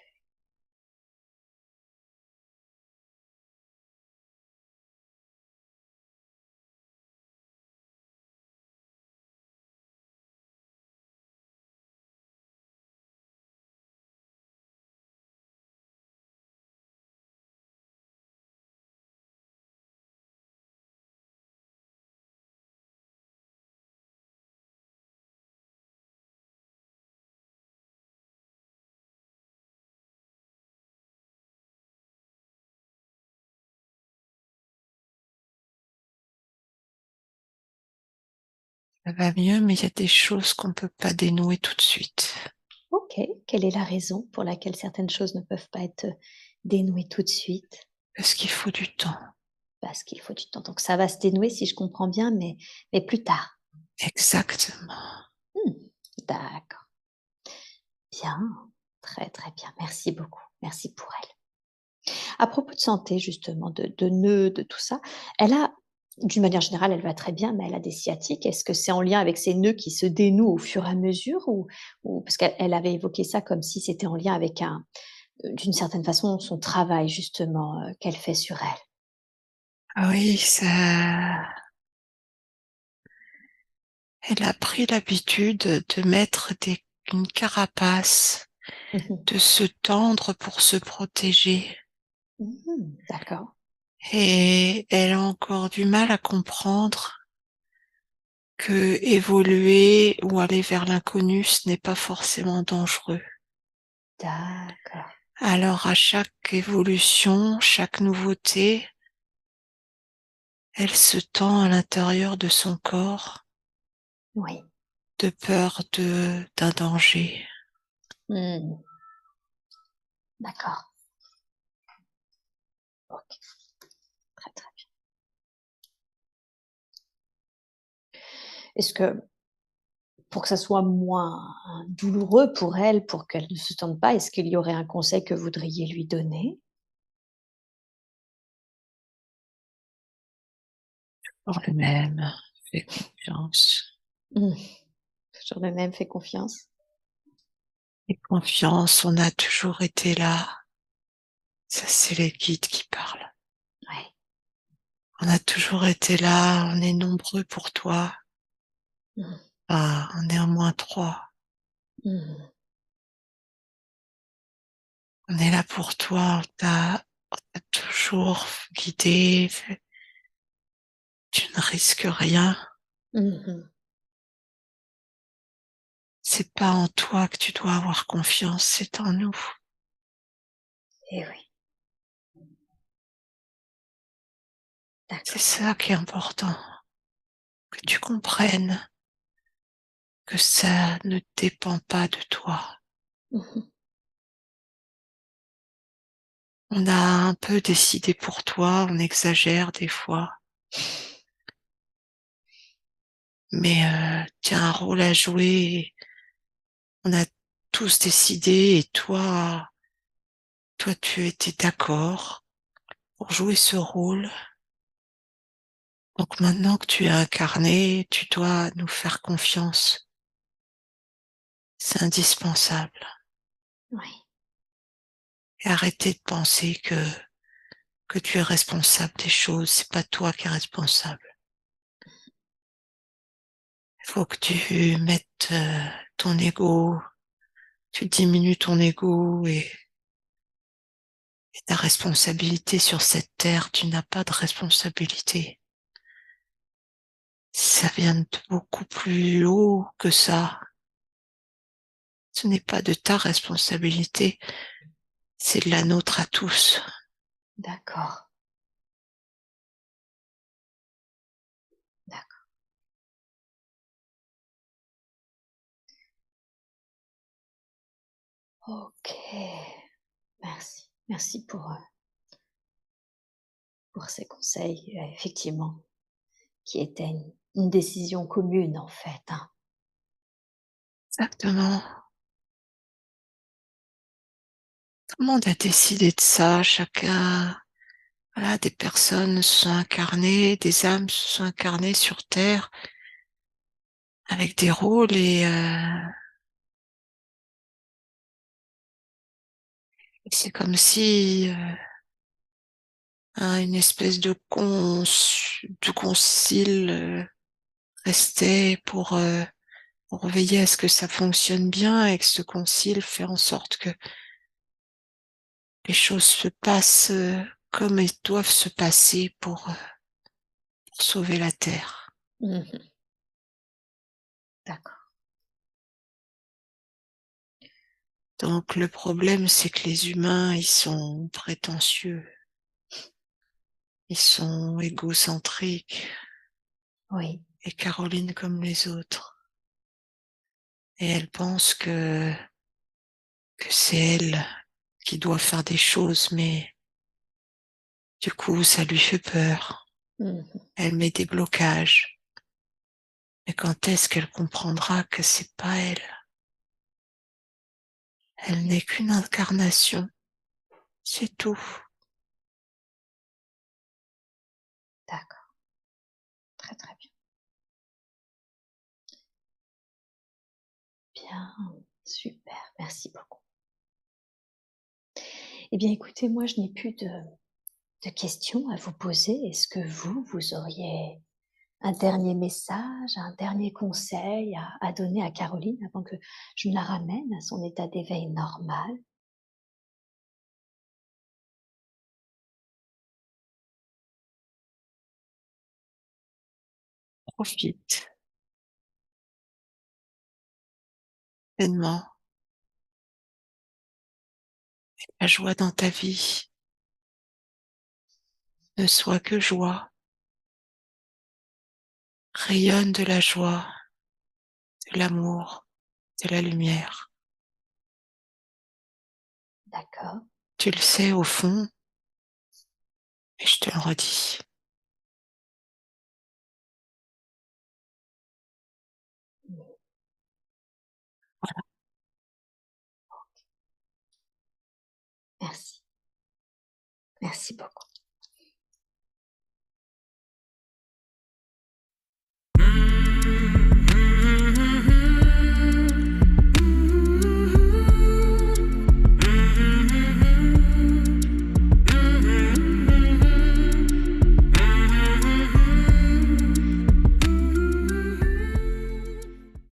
Ça va mieux, mais il y a des choses qu'on ne peut pas dénouer tout de suite. OK. Quelle est la raison pour laquelle certaines choses ne peuvent pas être, dénouées tout de suite? Parce qu'il faut du temps. Parce qu'il faut du temps. Donc ça va se dénouer si je comprends bien, mais plus tard? Exactement. Mmh, d'accord. Bien, très, très bien. Merci beaucoup. Merci pour elle. À propos de santé justement, de nœuds, de tout ça, elle a D'une manière générale, elle va très bien, mais elle a des sciatiques. Est-ce que c'est en lien avec ces nœuds qui se dénouent au fur et à mesure ou parce qu'elle avait évoqué ça comme si c'était en lien avec d'une certaine façon, son travail justement, qu'elle fait sur elle? Ah oui, elle a pris l'habitude de mettre une carapace, Mmh mh. de se tendre pour se protéger. Mmh. D'accord. Et elle a encore du mal à comprendre que évoluer ou aller vers l'inconnu, ce n'est pas forcément dangereux. D'accord. Alors à chaque évolution, chaque nouveauté, elle se tend à l'intérieur de son corps Oui. de peur d'un danger. Mmh. D'accord. OK. Très, très bien. Est-ce que pour que ça soit moins douloureux pour elle, pour qu'elle ne se tente pas, est-ce qu'il y aurait un conseil que vous voudriez lui donner? Pour le même, fais confiance. Mmh. Toujours le même, fais confiance? Fais confiance, on a toujours été là. Ça, c'est les guides qui parlent. Ouais. On a toujours été là, on est nombreux pour toi. Mmh. Ah, on est au moins 3. Mmh. On est là pour toi, on t'a toujours guidé. Tu ne risques rien. Mmh mh. C'est pas en toi que tu dois avoir confiance, c'est en nous. Et oui, C'est d'accord. ça qui est important, que tu comprennes que ça ne dépend pas de toi. Mmh mh. On a un peu décidé pour toi, on exagère des fois, mais tu as un rôle à jouer. On a tous décidé et toi tu étais d'accord pour jouer ce rôle. Donc maintenant que tu es incarné, tu dois nous faire confiance. C'est indispensable. Oui. Et arrêter de penser que tu es responsable des choses. C'est pas toi qui es responsable. Il faut que tu mettes ton ego, tu diminues ton ego et ta responsabilité sur cette terre. Tu n'as pas de responsabilité. Ça vient de beaucoup plus haut que ça. Ce n'est pas de ta responsabilité, c'est de la nôtre à tous. D'accord, d'accord. OK. Merci. Merci pour ces conseils, effectivement, qui étaient une décision commune, en fait, hein. Exactement. Tout le monde a décidé de ça. Chacun, voilà, des personnes se sont incarnées, des âmes se sont incarnées sur Terre avec des rôles et c'est comme si une espèce de concile restait pour veiller à ce que ça fonctionne bien et que ce concile fait en sorte que les choses se passent comme elles doivent se passer pour sauver la Terre. Mmh mh. D'accord. Donc le problème, c'est que les humains, ils sont prétentieux, ils sont égocentriques, Oui. et Caroline comme les autres. Et elle pense que c'est elle qui doit faire des choses, mais du coup, ça lui fait peur. Mmh mh. Elle met des blocages. Mais quand est-ce qu'elle comprendra que c'est pas elle? Elle n'est qu'une incarnation, c'est tout. D'accord. bien, super, merci beaucoup. Eh bien, écoutez, moi, je n'ai plus de questions à vous poser. Est-ce que vous auriez un dernier message, un dernier conseil à donner à Caroline avant que je ne la ramène à son état d'éveil normal? Profite pleinement. La joie dans ta vie ne soit que joie. Rayonne de la joie, de l'amour, de la lumière. D'accord. Tu le sais au fond, mais je te le redis. Merci. Merci beaucoup.